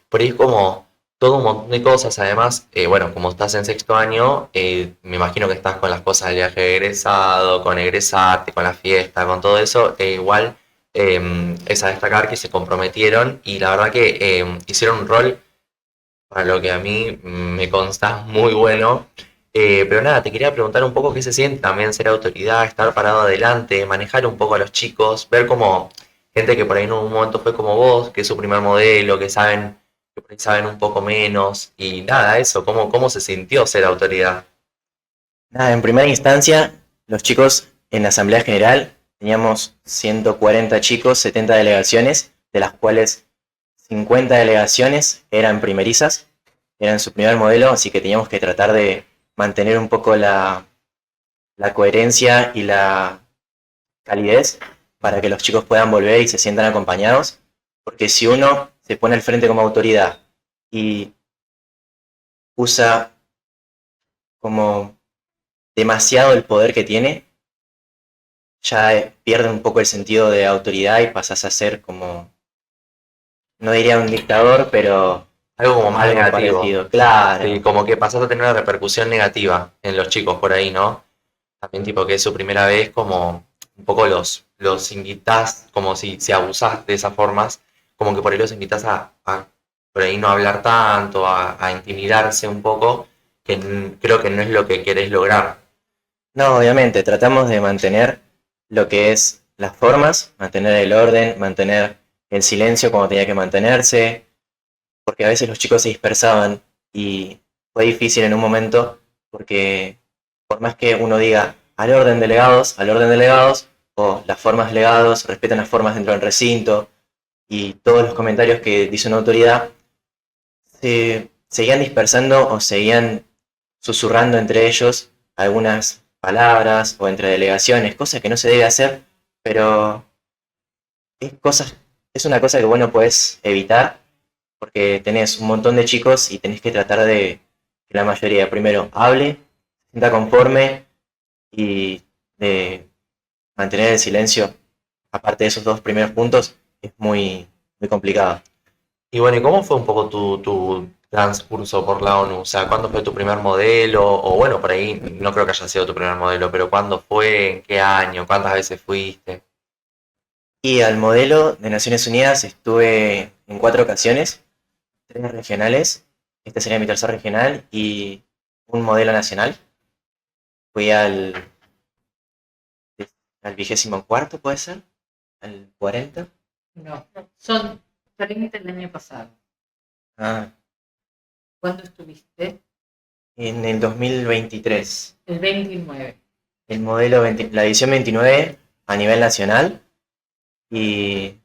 Speaker 1: por ahí es como todo un montón de cosas, además, bueno, como estás en sexto año, me imagino que estás con las cosas del viaje de egresado, con egresarte, con la fiesta, con todo eso, igual es a destacar que se comprometieron y la verdad que hicieron un rol, para lo que a mí me consta, muy bueno. Pero nada, te quería preguntar un poco qué se siente también ser autoridad, estar parado adelante, manejar un poco a los chicos, ver como gente que por ahí en un momento fue como vos, que es su primer modelo, que por ahí saben un poco menos, y nada, eso, cómo se sintió ser autoridad.
Speaker 9: Nada, en primera instancia, los chicos en la Asamblea General teníamos 140 chicos, 70 delegaciones, de las cuales 50 delegaciones eran primerizas, eran su primer modelo, así que teníamos que tratar de mantener un poco la coherencia y la calidez para que los chicos puedan volver y se sientan acompañados, porque si uno se pone al frente como autoridad y usa como demasiado el poder que tiene, ya pierde un poco el sentido de autoridad y pasas a ser como, no diría un dictador, pero
Speaker 1: Algo como más
Speaker 9: algo
Speaker 1: negativo.
Speaker 9: parecido. Claro.
Speaker 1: Sí, como que pasás a tener una repercusión negativa en los chicos por ahí, ¿no? También tipo que es su primera vez, como un poco los invitás, como si abusás de esas formas, como que por ahí los invitás a por ahí no hablar tanto, a intimidarse un poco, que creo que no es lo que querés lograr.
Speaker 9: No, obviamente, tratamos de mantener lo que es las formas, mantener el orden, mantener el silencio como tenía que mantenerse, porque a veces los chicos se dispersaban y fue difícil en un momento, porque por más que uno diga al orden delegados, o las formas delegados, respetan las formas dentro del recinto, y todos los comentarios que dice una autoridad, se seguían dispersando o seguían susurrando entre ellos algunas palabras o entre delegaciones, cosas que no se debe hacer, pero es una cosa que vos no podés evitar porque tenés un montón de chicos y tenés que tratar de que la mayoría primero hable, se sienta conforme y de mantener el silencio, aparte de esos dos primeros puntos, es muy complicado.
Speaker 1: Y bueno, ¿y cómo fue un poco tu transcurso por la ONU? O sea, ¿cuándo fue tu primer modelo? O bueno, por ahí no creo que haya sido tu primer modelo, pero ¿cuándo fue? ¿En qué año? ¿Cuántas veces fuiste?
Speaker 9: Y al modelo de Naciones Unidas estuve en 4 ocasiones, 3 regionales, este sería mi tercer regional, y un modelo nacional. Fui al 24º, ¿puede ser? ¿Al 40?
Speaker 10: No, son 30 el año pasado.
Speaker 9: Ah,
Speaker 10: ¿Cuándo estuviste?
Speaker 9: en el 2023.
Speaker 10: El 29.
Speaker 9: El modelo la edición 29 a nivel nacional, y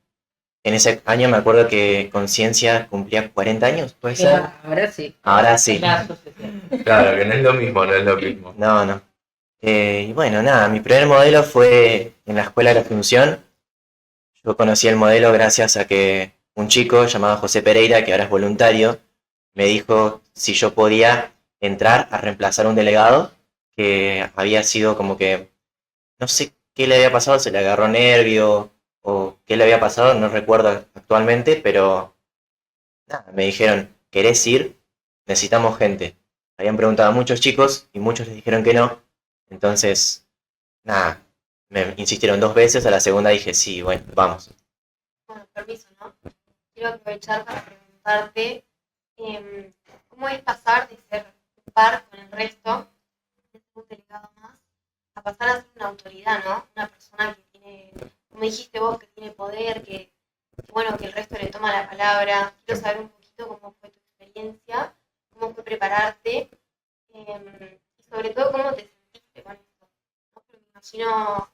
Speaker 9: en ese año me acuerdo que Conciencia cumplía 40 años, ¿puede ser?
Speaker 10: Ahora sí.
Speaker 9: Ahora sí.
Speaker 10: La asociación.
Speaker 1: Claro, que no es lo mismo, no es lo mismo.
Speaker 9: No. Y bueno, nada, mi primer modelo fue en la Escuela de la Asunción. Yo conocí el modelo gracias a que un chico llamado José Pereira, que ahora es voluntario, me dijo si yo podía entrar a reemplazar a un delegado que había sido como que, no sé qué le había pasado, se le agarró nervio o qué le había pasado, no recuerdo actualmente, pero nada, me dijeron, ¿querés ir? Necesitamos gente. Habían preguntado a muchos chicos y muchos les dijeron que no, entonces, nada, me insistieron 2 veces, a la segunda dije, sí, bueno, vamos.
Speaker 3: Bueno, permiso, ¿no? Quiero aprovechar para preguntarte cómo es pasar de ser un par con el resto, de ser un delegado más, a pasar a ser una autoridad, ¿no? Una persona que tiene, como dijiste vos, que tiene poder, que bueno, que el resto le toma la palabra. Quiero saber un poquito cómo fue tu experiencia, cómo fue prepararte, y sobre todo cómo te sentiste con esto, ¿no? Porque me imagino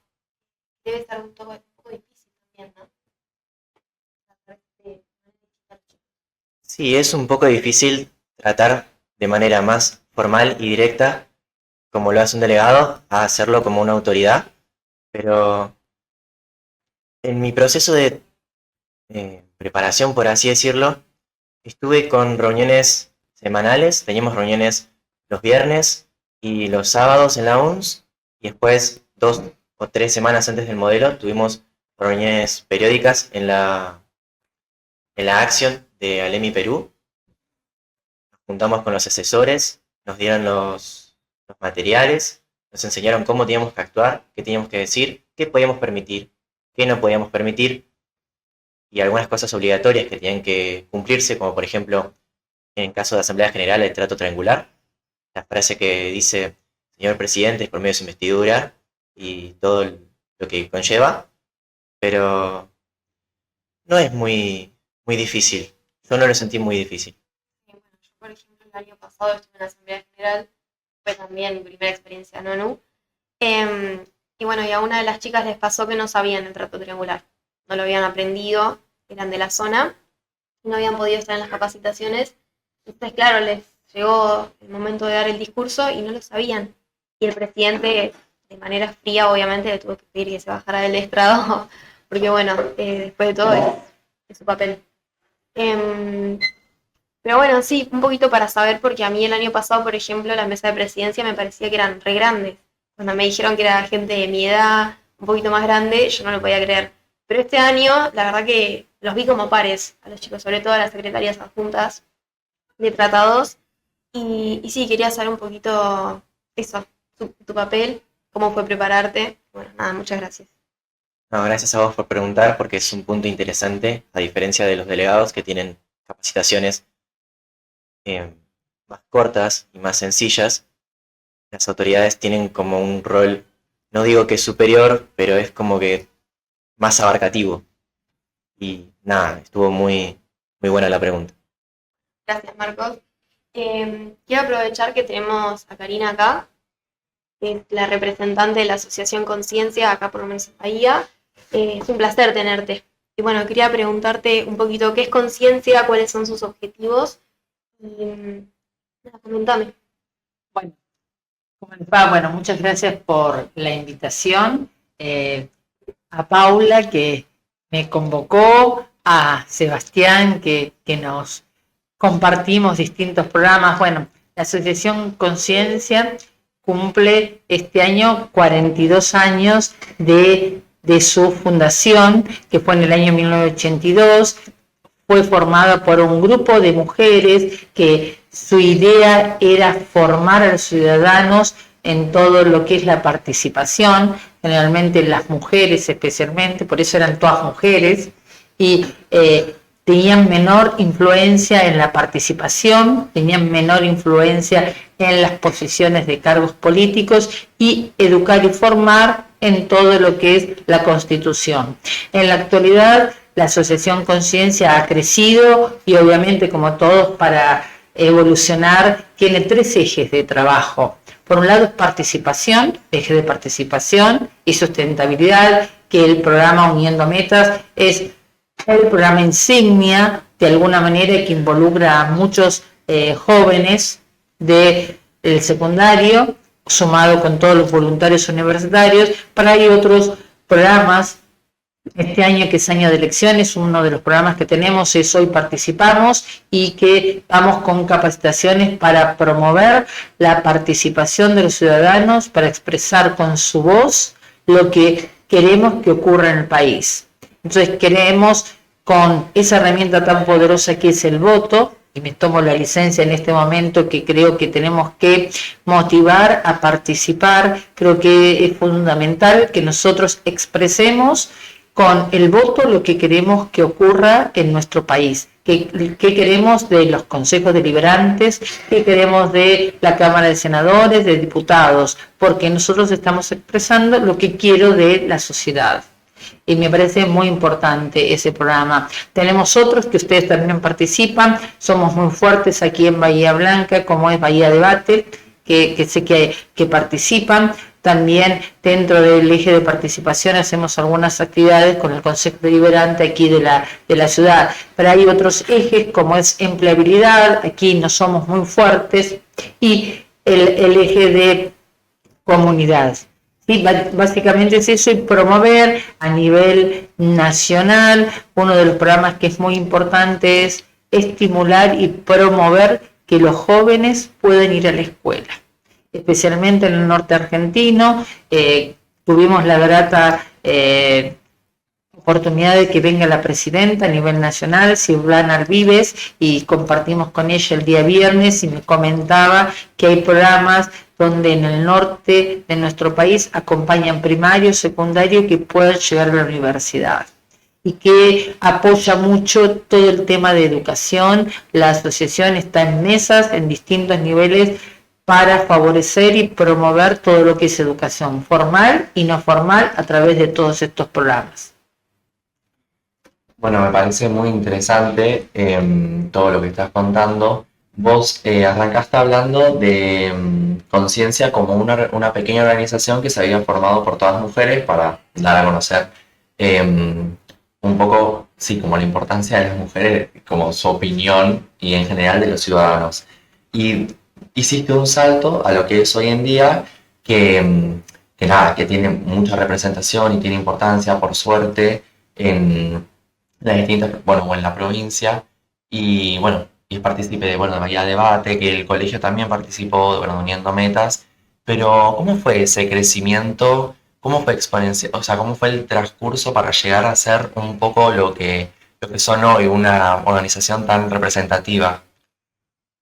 Speaker 3: que debe ser un poco difícil también, ¿no?
Speaker 9: Sí, es un poco difícil tratar de manera más formal y directa, como lo hace un delegado, a hacerlo como una autoridad, pero en mi proceso de preparación, por así decirlo, estuve con reuniones semanales, teníamos reuniones los viernes y los sábados en la UNS, y después 2 o 3 semanas antes del modelo tuvimos reuniones periódicas en la Action de Alemi Perú. Nos juntamos con los asesores, nos dieron los materiales, nos enseñaron cómo teníamos que actuar, qué teníamos que decir, qué podíamos permitir, qué no podíamos permitir, y algunas cosas obligatorias que tenían que cumplirse, como por ejemplo, en caso de Asamblea General, el trato triangular, la frase que dice, señor presidente, es por medio de su investidura, y todo lo que conlleva, pero no es muy difícil. Yo no lo sentí muy difícil.
Speaker 3: Bueno, yo, por ejemplo, el año pasado estuve en la Asamblea General, fue también mi primera experiencia en ONU. Y bueno, y a una de las chicas les pasó que no sabían el trato triangular. No lo habían aprendido, eran de la zona, y no habían podido estar en las capacitaciones. Entonces, claro, les llegó el momento de dar el discurso y no lo sabían. Y el presidente, de manera fría, obviamente, le tuvo que pedir que se bajara del estrado porque bueno, después de todo es su papel. Pero bueno, sí, un poquito para saber, porque a mí el año pasado, por ejemplo, la mesa de presidencia me parecía que eran re grandes. Cuando me dijeron que era gente de mi edad, un poquito más grande, yo no lo podía creer. Pero este año, la verdad que los vi como pares a los chicos, sobre todo a las secretarias adjuntas de tratados. Y sí, quería saber un poquito eso, tu papel, cómo fue prepararte. Bueno, nada, muchas gracias.
Speaker 9: No, gracias a vos por preguntar, porque es un punto interesante, a diferencia de los delegados que tienen capacitaciones más cortas y más sencillas. Las autoridades tienen como un rol, no digo que es superior, pero es como que más abarcativo. Y nada, estuvo muy buena la pregunta.
Speaker 3: Gracias, Marcos. Quiero aprovechar que tenemos a Karina acá, que es la representante de la Asociación Conciencia, acá por lo menos en Bahía. Es un placer tenerte. Y bueno, quería preguntarte un poquito qué es Conciencia, cuáles son sus objetivos. Y nada, comentame.
Speaker 10: Bueno, ¿cómo les va? Bueno, muchas gracias por la invitación. A Paula, que me convocó, a Sebastián, que nos compartimos distintos programas. Bueno, la Asociación Conciencia cumple este año 42 años de su fundación, que fue en el año 1982. Fue formada por un grupo de mujeres que su idea era formar a los ciudadanos en todo lo que es la participación, generalmente las mujeres especialmente, por eso eran todas mujeres, y tenían menor influencia en la participación, tenían menor influencia en las posiciones de cargos políticos, y educar y formar en todo lo que es la Constitución. En la actualidad, la Asociación Conciencia ha crecido y obviamente, como todos, para evolucionar, tiene 3 ejes de trabajo. Por un lado es participación, eje de participación y sustentabilidad, que el programa Uniendo Metas es el programa insignia, de alguna manera, que involucra a muchos jóvenes del secundario, sumado con todos los voluntarios universitarios. Para hay otros programas. Este año, que es año de elecciones, uno de los programas que tenemos es Hoy Participamos, y que vamos con capacitaciones para promover la participación de los ciudadanos, para expresar con su voz lo que queremos que ocurra en el país. Entonces queremos, con esa herramienta tan poderosa que es el voto, y me tomo la licencia en este momento, que creo que tenemos que motivar a participar. Creo que es fundamental que nosotros expresemos con el voto lo que queremos que ocurra en nuestro país, qué queremos de los consejos deliberantes, qué queremos de la Cámara de Senadores, de diputados, porque nosotros estamos expresando lo que quiero de la sociedad. Y me parece muy importante ese programa. Tenemos otros que ustedes también participan, somos muy fuertes aquí en Bahía Blanca, como es Bahía Debate, que sé que participan. También dentro del eje de participación hacemos algunas actividades con el Consejo Deliberante aquí de la ciudad. Pero hay otros ejes, como es empleabilidad, aquí no somos muy fuertes, y el eje de comunidad. Sí, básicamente es eso, y promover a nivel nacional. Uno de los programas que es muy importante es estimular y promover que los jóvenes puedan ir a la escuela, especialmente en el norte argentino. Tuvimos la grata oportunidad de que venga la presidenta a nivel nacional, Silvana Arvives, y compartimos con ella el día viernes, y me comentaba que hay programas donde en el norte de nuestro país acompañan primario, secundario, que puedan llegar a la universidad, y que apoya mucho todo el tema de educación. La asociación está en mesas en distintos niveles para favorecer y promover todo lo que es educación formal y no formal a través de todos estos programas.
Speaker 1: Bueno, me parece muy interesante todo lo que estás contando. Vos arrancaste hablando de Conciencia como una pequeña organización que se había formado por todas mujeres para dar a conocer un poco, sí, como la importancia de las mujeres, como su opinión y en general de los ciudadanos. Y hiciste un salto a lo que es hoy en día, que tiene mucha representación y tiene importancia, por suerte, en las distintas, bueno, o en la provincia, y bueno, y partícipe de, bueno, de Bahía Debate, que el colegio también participó, bueno, de Uniendo Metas, pero ¿cómo fue ese crecimiento? ¿Cómo fue exponencial? O sea, ¿cómo fue el transcurso para llegar a ser un poco lo que son hoy, una organización tan representativa?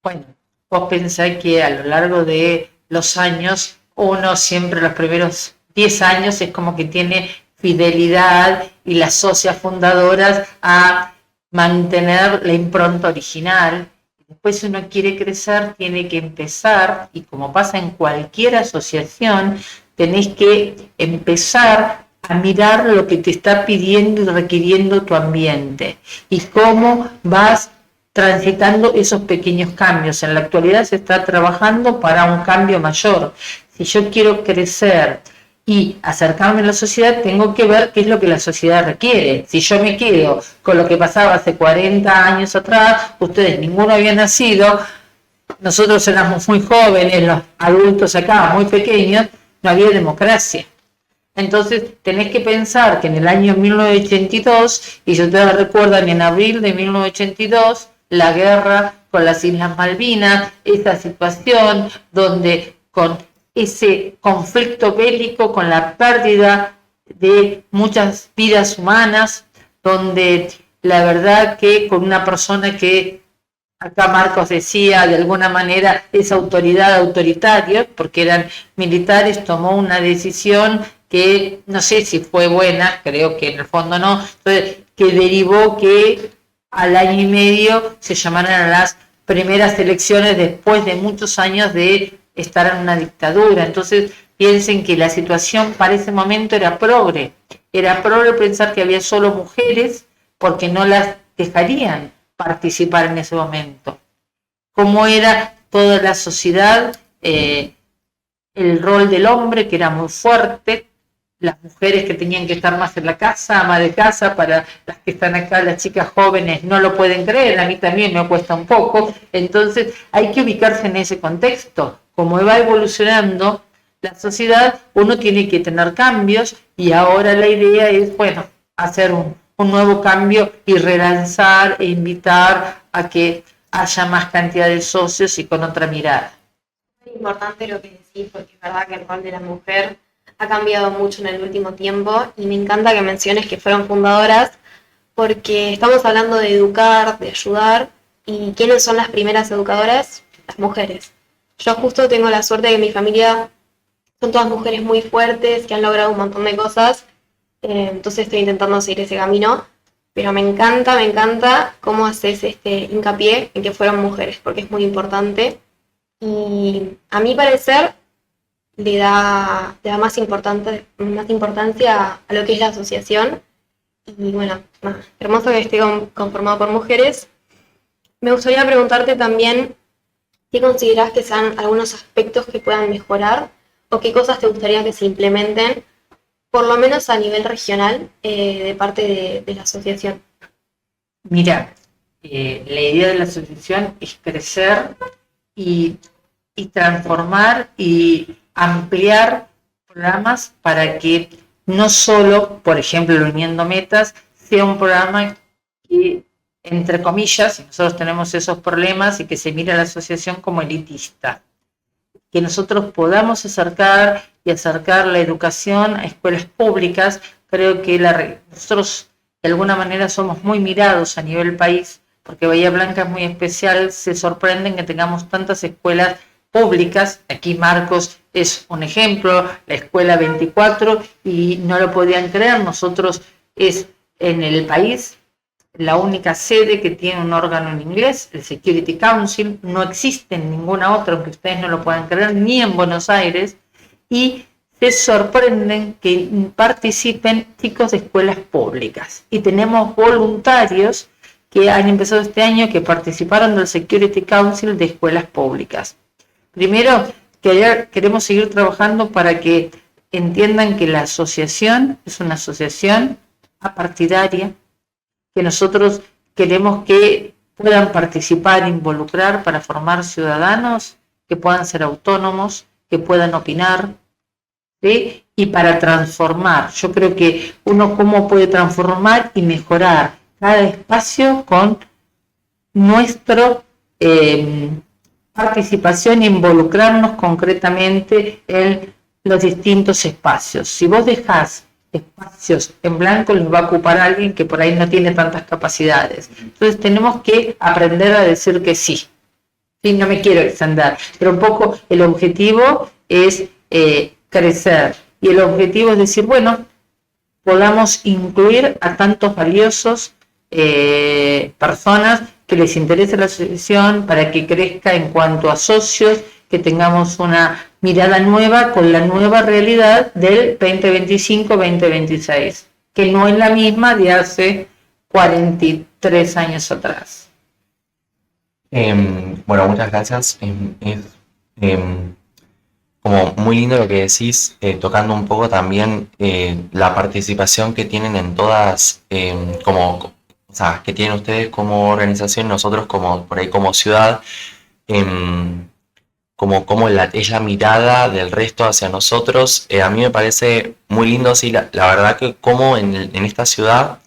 Speaker 10: Bueno, vos pensás que a lo largo de los años, uno siempre los primeros 10 años es como que tiene fidelidad y las socias fundadoras a mantener la impronta original. Después, si uno quiere crecer, tiene que empezar, y como pasa en cualquier asociación, tenés que empezar a mirar lo que te está pidiendo y requiriendo tu ambiente y cómo vas transitando esos pequeños cambios. En la actualidad se está trabajando para un cambio mayor. Si yo quiero crecer y acercarme a la sociedad, tengo que ver qué es lo que la sociedad requiere. Si yo me quedo con lo que pasaba hace 40 años atrás, ustedes ninguno había nacido, nosotros éramos muy jóvenes, los adultos acá muy pequeños, no había democracia. Entonces tenés que pensar que en el año 1982, y si ustedes recuerdan, en abril de 1982, la guerra con las Islas Malvinas, esa situación donde con ese conflicto bélico, con la pérdida de muchas vidas humanas, donde la verdad que con una persona que acá Marcos decía, de alguna manera, esa autoridad autoritaria, porque eran militares, tomó una decisión que no sé si fue buena, creo que en el fondo no, entonces, que derivó que al año y medio se llamaran a las primeras elecciones después de muchos años de estar en una dictadura. Entonces piensen que la situación para ese momento era progre pensar que había solo mujeres porque no las dejarían participar en ese momento. Cómo era toda la sociedad, el rol del hombre que era muy fuerte, las mujeres que tenían que estar más en la casa, ama de casa, para las que están acá, las chicas jóvenes no lo pueden creer, a mí también me cuesta un poco, entonces hay que ubicarse en ese contexto. Como va evolucionando la sociedad, uno tiene que tener cambios y ahora la idea es, bueno, hacer un nuevo cambio y relanzar e invitar a que haya más cantidad de socios y con otra mirada.
Speaker 3: Es importante lo que decís, porque es verdad que el rol de la mujer ha cambiado mucho en el último tiempo y me encanta que menciones que fueron fundadoras, porque estamos hablando de educar, de ayudar, y ¿quiénes son las primeras educadoras? Las mujeres. Yo justo tengo la suerte de que mi familia son todas mujeres muy fuertes, que han logrado un montón de cosas, entonces estoy intentando seguir ese camino, pero me encanta cómo haces este hincapié en que fueron mujeres, porque es muy importante, y a mi parecer le da más importancia a lo que es la asociación, y bueno, hermoso que esté conformado por mujeres. Me gustaría preguntarte también, ¿qué considerás que sean algunos aspectos que puedan mejorar o qué cosas te gustaría que se implementen, por lo menos a nivel regional, de parte de la asociación?
Speaker 10: Mira, la idea de la asociación es crecer y transformar y ampliar programas para que no solo, por ejemplo, el Uniendo Metas, sea un programa que, entre comillas, nosotros tenemos esos problemas y que se mira a la asociación como elitista, que nosotros podamos acercar la educación a escuelas públicas. Creo que nosotros de alguna manera somos muy mirados a nivel país, porque Bahía Blanca es muy especial, se sorprenden que tengamos tantas escuelas públicas. Aquí Marcos es un ejemplo, la escuela 24, y no lo podían creer, nosotros es en el país la única sede que tiene un órgano en inglés, el Security Council, no existe en ninguna otra, aunque ustedes no lo puedan creer, ni en Buenos Aires, y se sorprenden que participen chicos de escuelas públicas. Y tenemos voluntarios que han empezado este año que participaron del Security Council de escuelas públicas. Primero, queremos seguir trabajando para que entiendan que la asociación es una asociación apartidaria, que nosotros queremos que puedan participar, involucrar para formar ciudadanos que puedan ser autónomos, que puedan opinar, ¿sí? Y para transformar. Yo creo que uno cómo puede transformar y mejorar cada espacio con nuestra participación e involucrarnos concretamente en los distintos espacios. Si vos dejás espacios en blanco, los va a ocupar alguien que por ahí no tiene tantas capacidades. Entonces tenemos que aprender a decir que sí. Sí, no me quiero extender, pero un poco el objetivo es crecer. Y el objetivo es decir, bueno, podamos incluir a tantos valiosos personas que les interese la asociación para que crezca en cuanto a socios, que tengamos una mirada nueva con la nueva realidad del 2025-2026, que no es la misma de hace 43 años atrás.
Speaker 1: Bueno, muchas gracias. Es como muy lindo lo que decís, tocando un poco también la participación que tienen en todas, o sea, que tienen ustedes como organización, nosotros como por ahí como ciudad, como es la mirada del resto hacia nosotros. A mí me parece muy lindo, sí, la verdad que como en esta ciudad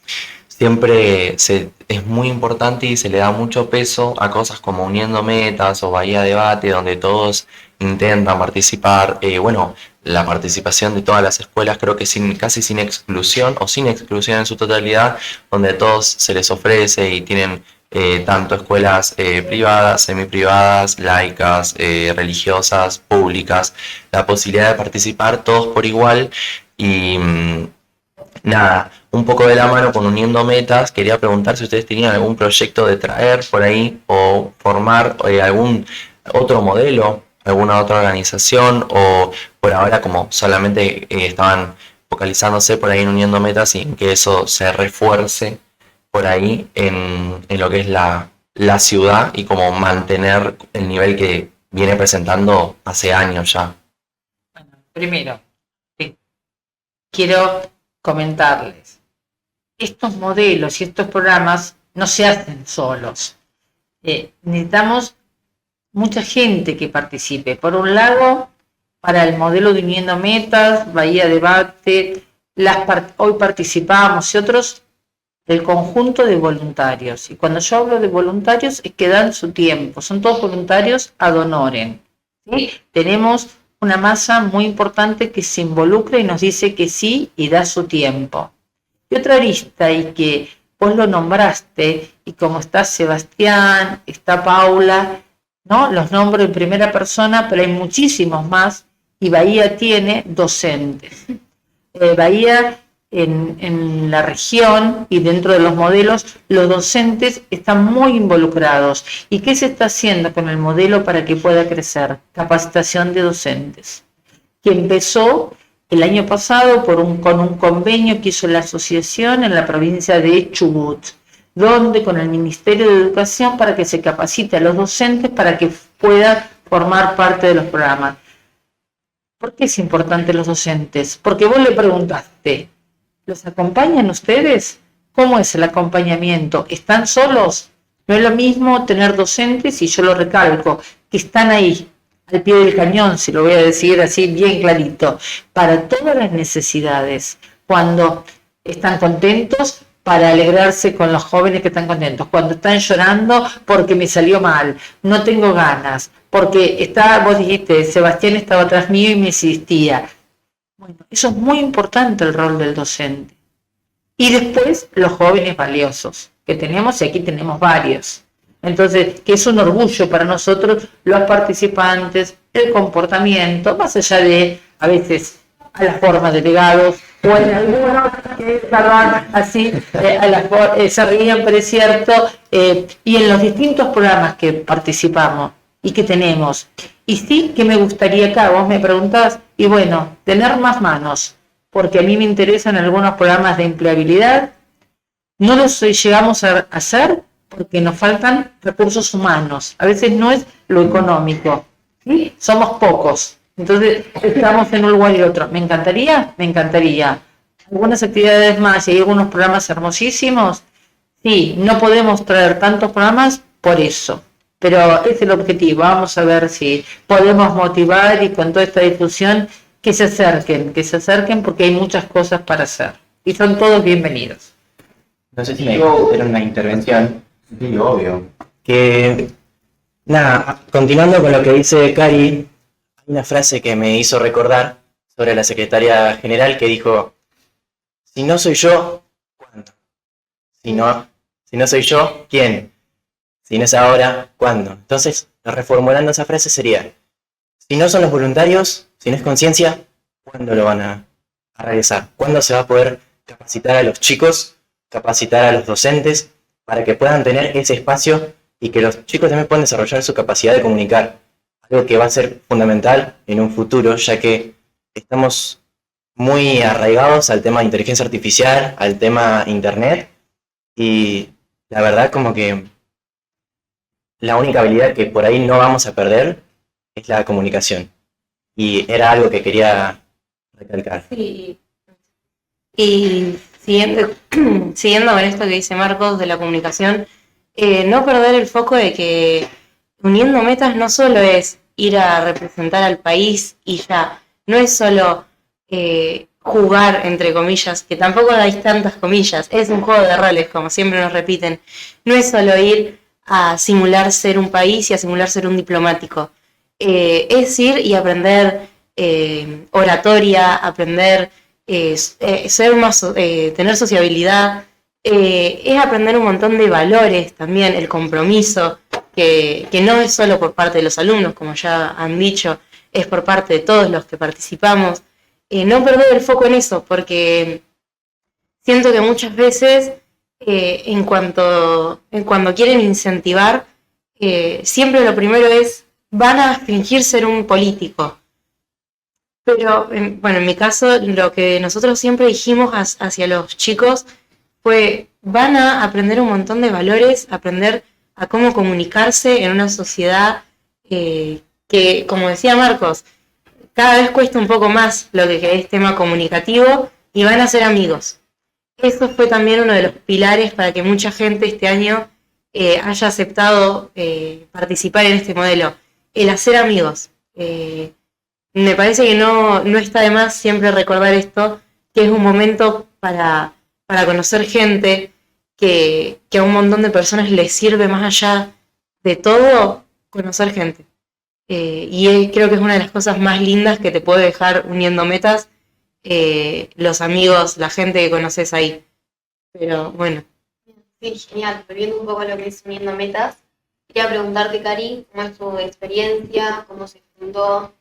Speaker 1: siempre es muy importante y se le da mucho peso a cosas como Uniendo Metas o Bahía Debate, donde todos intentan participar. Bueno, la participación de todas las escuelas, creo que casi sin exclusión o sin exclusión en su totalidad, donde a todos se les ofrece y tienen tanto escuelas privadas, semiprivadas, laicas, religiosas, públicas, la posibilidad de participar todos por igual. Y nada, un poco de la mano con Uniendo Metas, quería preguntar si ustedes tenían algún proyecto de traer por ahí o formar algún otro modelo, alguna otra organización, o por ahora como solamente estaban focalizándose por ahí en Uniendo Metas y en que eso se refuerce por ahí en lo que es la ciudad y como mantener el nivel que viene presentando hace años ya.
Speaker 10: Bueno, primero, quiero comentarles, estos modelos y estos programas no se hacen solos. Necesitamos mucha gente que participe. Por un lado, para el modelo de Uniendo Metas, Bahía Debate, hoy participamos y otros, el conjunto de voluntarios. Y cuando yo hablo de voluntarios es que dan su tiempo, son todos voluntarios ad honorem, ¿sí? Tenemos una masa muy importante que se involucra y nos dice que sí y da su tiempo. Y otra arista, y que vos lo nombraste, y como está Sebastián, está Paula, ¿no? Los nombro en primera persona, pero hay muchísimos más, y Bahía tiene docentes. Bahía en la región y dentro de los modelos, los docentes están muy involucrados. ¿Y qué se está haciendo con el modelo para que pueda crecer? Capacitación de docentes, que empezó el año pasado con un convenio que hizo la asociación en la provincia de Chubut, donde con el Ministerio de Educación para que se capacite a los docentes para que puedan formar parte de los programas. ¿Por qué es importante los docentes? Porque vos le preguntaste, ¿los acompañan ustedes? ¿Cómo es el acompañamiento? ¿Están solos? No es lo mismo tener docentes, y yo lo recalco, que están ahí, al pie del cañón, si lo voy a decir así bien clarito, para todas las necesidades. Cuando están contentos, para alegrarse con los jóvenes que están contentos. Cuando están llorando porque me salió mal, no tengo ganas, porque vos dijiste, Sebastián estaba atrás mío y me insistía. Bueno, eso es muy importante, el rol del docente. Y después los jóvenes valiosos que tenemos, y aquí tenemos varios. Entonces, que es un orgullo para nosotros, los participantes, el comportamiento, más allá de, a veces, a las formas de legados, o en algunos que así, se ríen, pero es cierto, y en los distintos programas que participamos y que tenemos. Y sí que me gustaría acá, vos me preguntás, y bueno, tener más manos, porque a mí me interesan algunos programas de empleabilidad, no los llegamos a hacer porque nos faltan recursos humanos, a veces no es lo económico, ¿sí? Somos pocos, entonces estamos en un lugar y otro. ¿Me encantaría? Me encantaría. Algunas actividades más y hay algunos programas hermosísimos, sí, no podemos traer tantos programas por eso. Pero es el objetivo, vamos a ver si podemos motivar y con toda esta difusión que se acerquen porque hay muchas cosas para hacer. Y son todos bienvenidos.
Speaker 9: No sé si me dejas hacer una intervención.
Speaker 6: Sí, obvio.
Speaker 9: Que, nada, continuando con lo que dice Cari, hay una frase que me hizo recordar sobre la secretaria general que dijo: si no soy yo, ¿cuándo? Si no soy yo, ¿quién? Si no es ahora, ¿cuándo? Entonces, reformulando esa frase sería: si no son los voluntarios, si no es conciencia, ¿cuándo lo van a realizar? ¿Cuándo se va a poder capacitar a los chicos, capacitar a los docentes, para que puedan tener ese espacio y que los chicos también puedan desarrollar su capacidad de comunicar? Algo que va a ser fundamental en un futuro, ya que estamos muy arraigados al tema de inteligencia artificial, al tema internet, y la verdad como que la única habilidad que por ahí no vamos a perder es la comunicación. Y era algo que quería recalcar.
Speaker 8: Sí. Y siguiendo con esto que dice Marcos de la comunicación, no perder el foco de que Uniendo Metas no solo es ir a representar al país y ya, no es solo jugar, entre comillas, que tampoco hay tantas comillas, es un juego de roles, como siempre nos repiten. No es solo ir a simular ser un país y a simular ser un diplomático. Es ir y aprender oratoria, aprender ser más, tener sociabilidad, es aprender un montón de valores también, el compromiso, que no es solo por parte de los alumnos, como ya han dicho, es por parte de todos los que participamos. No perder el foco en eso, porque siento que muchas veces cuando quieren incentivar, siempre lo primero es, van a fingir ser un político. Pero, bueno, en mi caso, lo que nosotros siempre dijimos hacia los chicos fue, van a aprender un montón de valores, aprender a cómo comunicarse en una sociedad que, como decía Marcos, cada vez cuesta un poco más lo que es tema comunicativo y van a ser amigos. Eso fue también uno de los pilares para que mucha gente este año haya aceptado participar en este modelo, el hacer amigos. Me parece que no está de más siempre recordar esto, que es un momento para conocer gente, que a un montón de personas les sirve más allá de todo conocer gente. Creo que es una de las cosas más lindas que te puede dejar Uniendo Metas, los amigos, la gente que conoces ahí. Pero bueno.
Speaker 3: Sí, genial. Volviendo un poco a lo que es Uniendo Metas, quería preguntarte, Cari, ¿cómo es tu experiencia? ¿Cómo se fundó?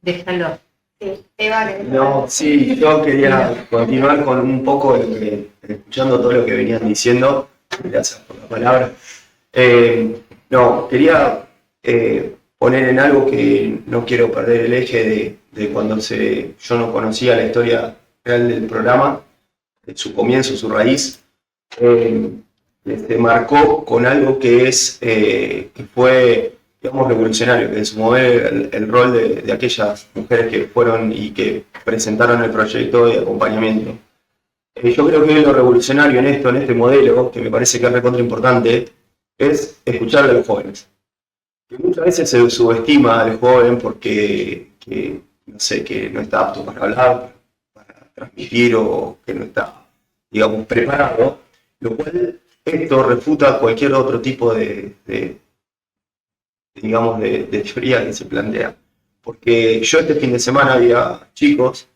Speaker 10: Déjalo.
Speaker 3: Sí, Eva, que
Speaker 6: No, sí, yo quería continuar con un poco escuchando todo lo que venían diciendo. Gracias por la palabra. Quería poner en algo que no quiero perder el eje de cuando yo no conocía la historia real del programa, de su comienzo, su raíz. Se marcó con algo que fue, digamos, revolucionario, que en su momento el rol de aquellas mujeres que fueron y que presentaron el proyecto de acompañamiento. Yo creo que lo revolucionario en este modelo, que me parece que es recontra importante, es escuchar a los jóvenes. Que muchas veces se subestima al joven porque no está apto para hablar, para transmitir, o que no está, digamos, preparado, lo cual esto refuta cualquier otro tipo de teoría que se plantea. Porque yo este fin de semana había chicos,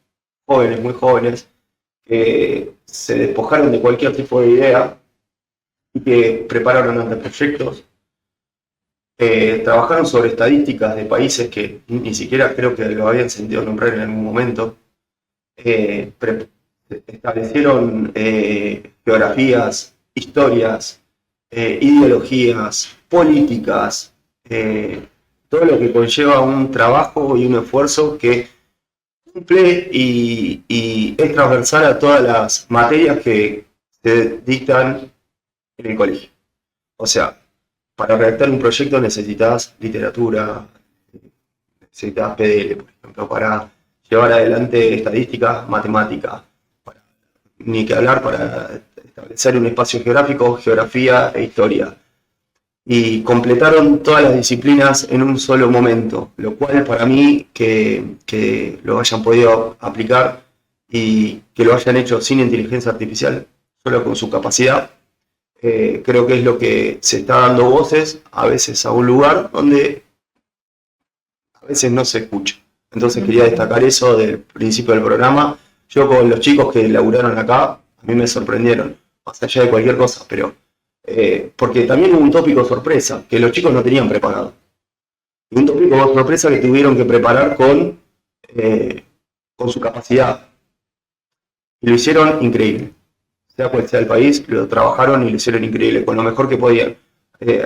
Speaker 6: jóvenes, muy jóvenes, que se despojaron de cualquier tipo de idea y que prepararon anteproyectos, trabajaron sobre estadísticas de países que ni siquiera creo que lo habían sentido nombrar en algún momento, establecieron geografías, historias, ideologías, políticas, todo lo que conlleva un trabajo y un esfuerzo que cumple y es transversal a todas las materias que se dictan en el colegio. O sea, para redactar un proyecto necesitas literatura, necesitas PDL, por ejemplo, para llevar adelante estadística, matemática, ni que hablar para establecer un espacio geográfico, geografía e historia. y completaron todas las disciplinas en un solo momento, lo cual para mí que lo hayan podido aplicar y que lo hayan hecho sin inteligencia artificial, solo con su capacidad, creo que es lo que se está dando voces a veces a un lugar donde a veces no se escucha. Entonces quería destacar eso del principio del programa. Yo con los chicos que laburaron acá, a mí me sorprendieron, más allá de cualquier cosa, pero porque también hubo un tópico sorpresa que los chicos no tenían preparado. Y un tópico sorpresa que tuvieron que preparar con su capacidad. Y lo hicieron increíble. Sea cual sea el país, lo trabajaron y lo hicieron increíble, con lo mejor que podían.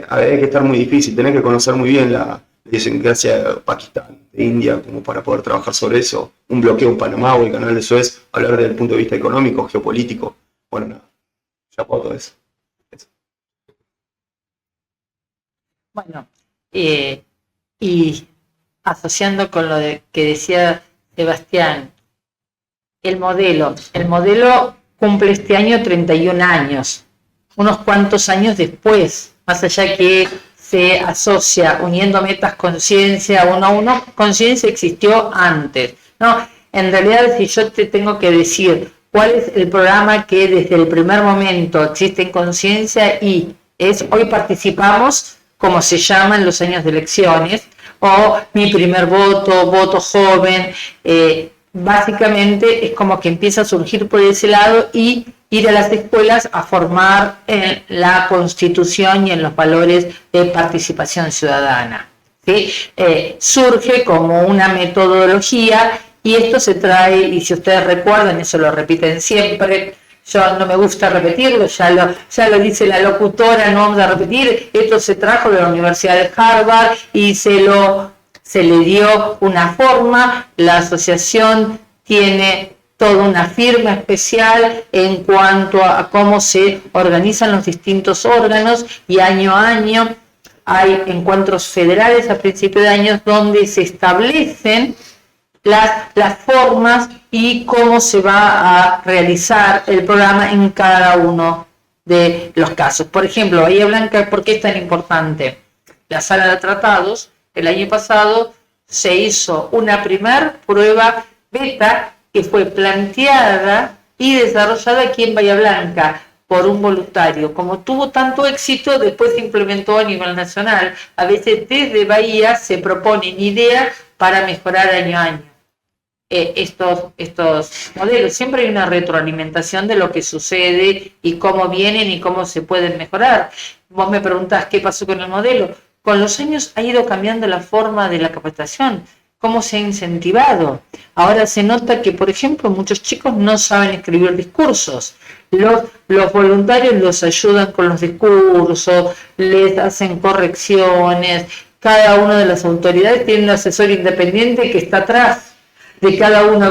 Speaker 6: Hay que estar muy difícil, tenés que conocer muy bien la idiosincrasia de Pakistán, de India, como para poder trabajar sobre eso. Un bloqueo en Panamá o el canal de Suez, hablar desde el punto de vista económico, geopolítico. Bueno, nada, ya puedo todo eso.
Speaker 10: Bueno, y asociando con lo que decía Sebastián, el modelo cumple este año 31 años, unos cuantos años después, más allá que se asocia uniendo metas conciencia uno a uno, conciencia existió antes, ¿no? En realidad, si yo te tengo que decir cuál es el programa que desde el primer momento existe en conciencia y es hoy participamos, como se llama en los años de elecciones, o mi primer voto, voto joven, básicamente es como que empieza a surgir por ese lado y ir a las escuelas a formar en la Constitución y en los valores de participación ciudadana, ¿sí? Surge como una metodología y esto se trae, y si ustedes recuerdan, eso lo repiten siempre, yo no me gusta repetirlo, ya lo dice la locutora, no vamos a repetir, esto se trajo de la Universidad de Harvard y se le dio una forma, la asociación tiene toda una firma especial en cuanto a cómo se organizan los distintos órganos y año a año hay encuentros federales a principios de años donde se establecen las formas y cómo se va a realizar el programa en cada uno de los casos. Por ejemplo, Bahía Blanca, ¿por qué es tan importante? La sala de tratados, el año pasado se hizo una primer prueba beta que fue planteada y desarrollada aquí en Bahía Blanca por un voluntario. Como tuvo tanto éxito, después se implementó a nivel nacional. A veces desde Bahía se proponen ideas para mejorar año a año estos modelos. Siempre hay una retroalimentación de lo que sucede y cómo vienen y cómo se pueden mejorar. Vos me preguntás qué pasó con el modelo. Con los años ha ido cambiando la forma de la capacitación, cómo se ha incentivado. Ahora se nota que, por ejemplo, muchos chicos no saben escribir discursos. Los voluntarios los ayudan con los discursos, les hacen correcciones. Cada una de las autoridades tiene un asesor independiente que está atrás de cada uno.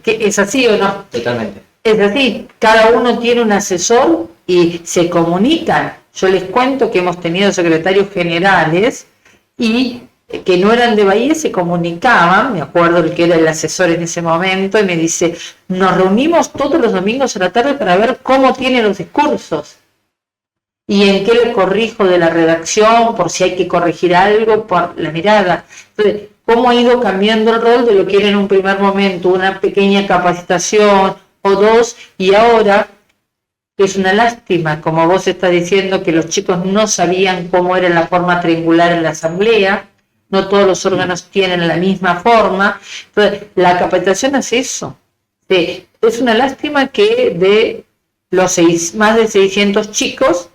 Speaker 10: ¿Que es así o no?
Speaker 9: Totalmente.
Speaker 10: Es así, cada uno tiene un asesor y se comunican. Yo les cuento que hemos tenido secretarios generales y que no eran de Bahía, se comunicaban, me acuerdo el que era el asesor en ese momento, y me dice, nos reunimos todos los domingos a la tarde para ver cómo tienen los discursos y en qué le corrijo de la redacción, por si hay que corregir algo, por la mirada. Entonces, cómo ha ido cambiando el rol de lo que era en un primer momento, una pequeña capacitación o dos, y ahora es una lástima, como vos estás diciendo, que los chicos no sabían cómo era la forma triangular en la asamblea, no todos los órganos tienen la misma forma. Entonces, la capacitación hace eso. Es una lástima que de los más de 600 chicos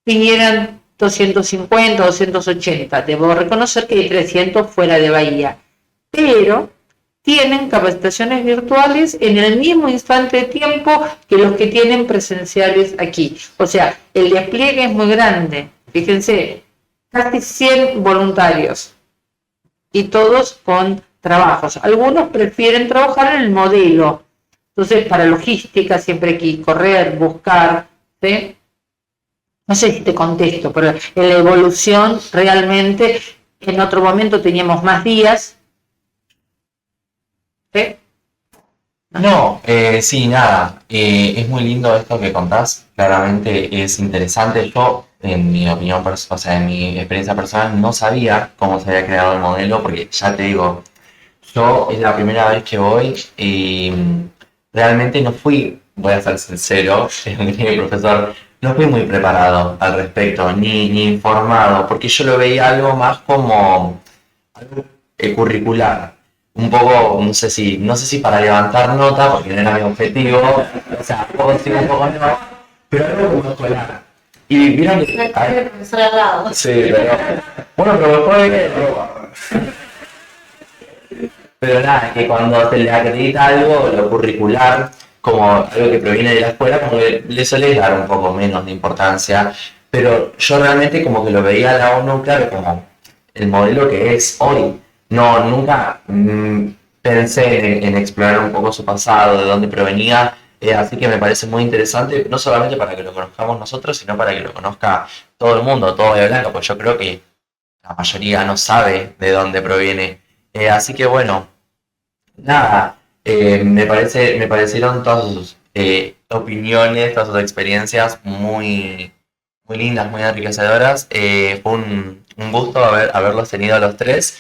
Speaker 10: vinieran 250, 280. Debo reconocer que hay 300 fuera de Bahía. Pero tienen capacitaciones virtuales en el mismo instante de tiempo que los que tienen presenciales aquí. O sea, el despliegue es muy grande. Fíjense, casi 100 voluntarios y todos con trabajos. Algunos prefieren trabajar en el modelo. Entonces, para logística siempre hay que correr, buscar, ¿sí? No sé si te contesto, pero en la evolución realmente en otro momento teníamos más días. ¿Sí?
Speaker 11: No, sí, nada. Es muy lindo esto que contás. Claramente es interesante. Yo
Speaker 1: en mi opinión, o sea, en mi experiencia personal, no sabía cómo se había creado el modelo, porque ya te digo, yo es la primera vez que voy y realmente no fui, voy a ser sincero, mi profesor, no fui muy preparado al respecto, ni informado, porque yo lo veía algo más como algo curricular. Un poco, no sé si para levantar nota, porque no era mi objetivo, o sea, un poco sí, un poco no, pero algo como escolar. Y vieron que...
Speaker 8: El profesor al lado.
Speaker 1: Sí, pero... Bueno, pero después... Pero nada, que cuando se le acredita algo, lo curricular, como algo que proviene de la escuela, como que le suele dar un poco menos de importancia. Pero yo realmente como que lo veía a la ONU, claro, como el modelo que es hoy. No, nunca pensé en explorar un poco su pasado, de dónde provenía. Así que me parece muy interesante, no solamente para que lo conozcamos nosotros, sino para que lo conozca todo el mundo, todo de blanco, pues yo creo que la mayoría no sabe de dónde proviene. Así que bueno, nada, me parecieron todas sus opiniones, todas sus experiencias muy lindas, muy enriquecedoras. Fue un gusto haberlos tenido a los tres.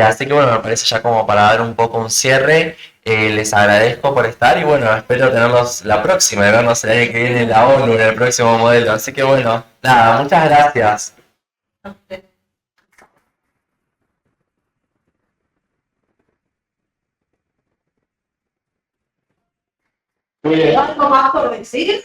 Speaker 1: Así que bueno, me parece ya como para dar un poco un cierre. Les agradezco por estar y bueno, espero tenerlos la próxima y vernos el año que viene en la ONU, en el próximo modelo. Así que bueno, nada, muchas gracias.
Speaker 10: ¿Algo más por decir?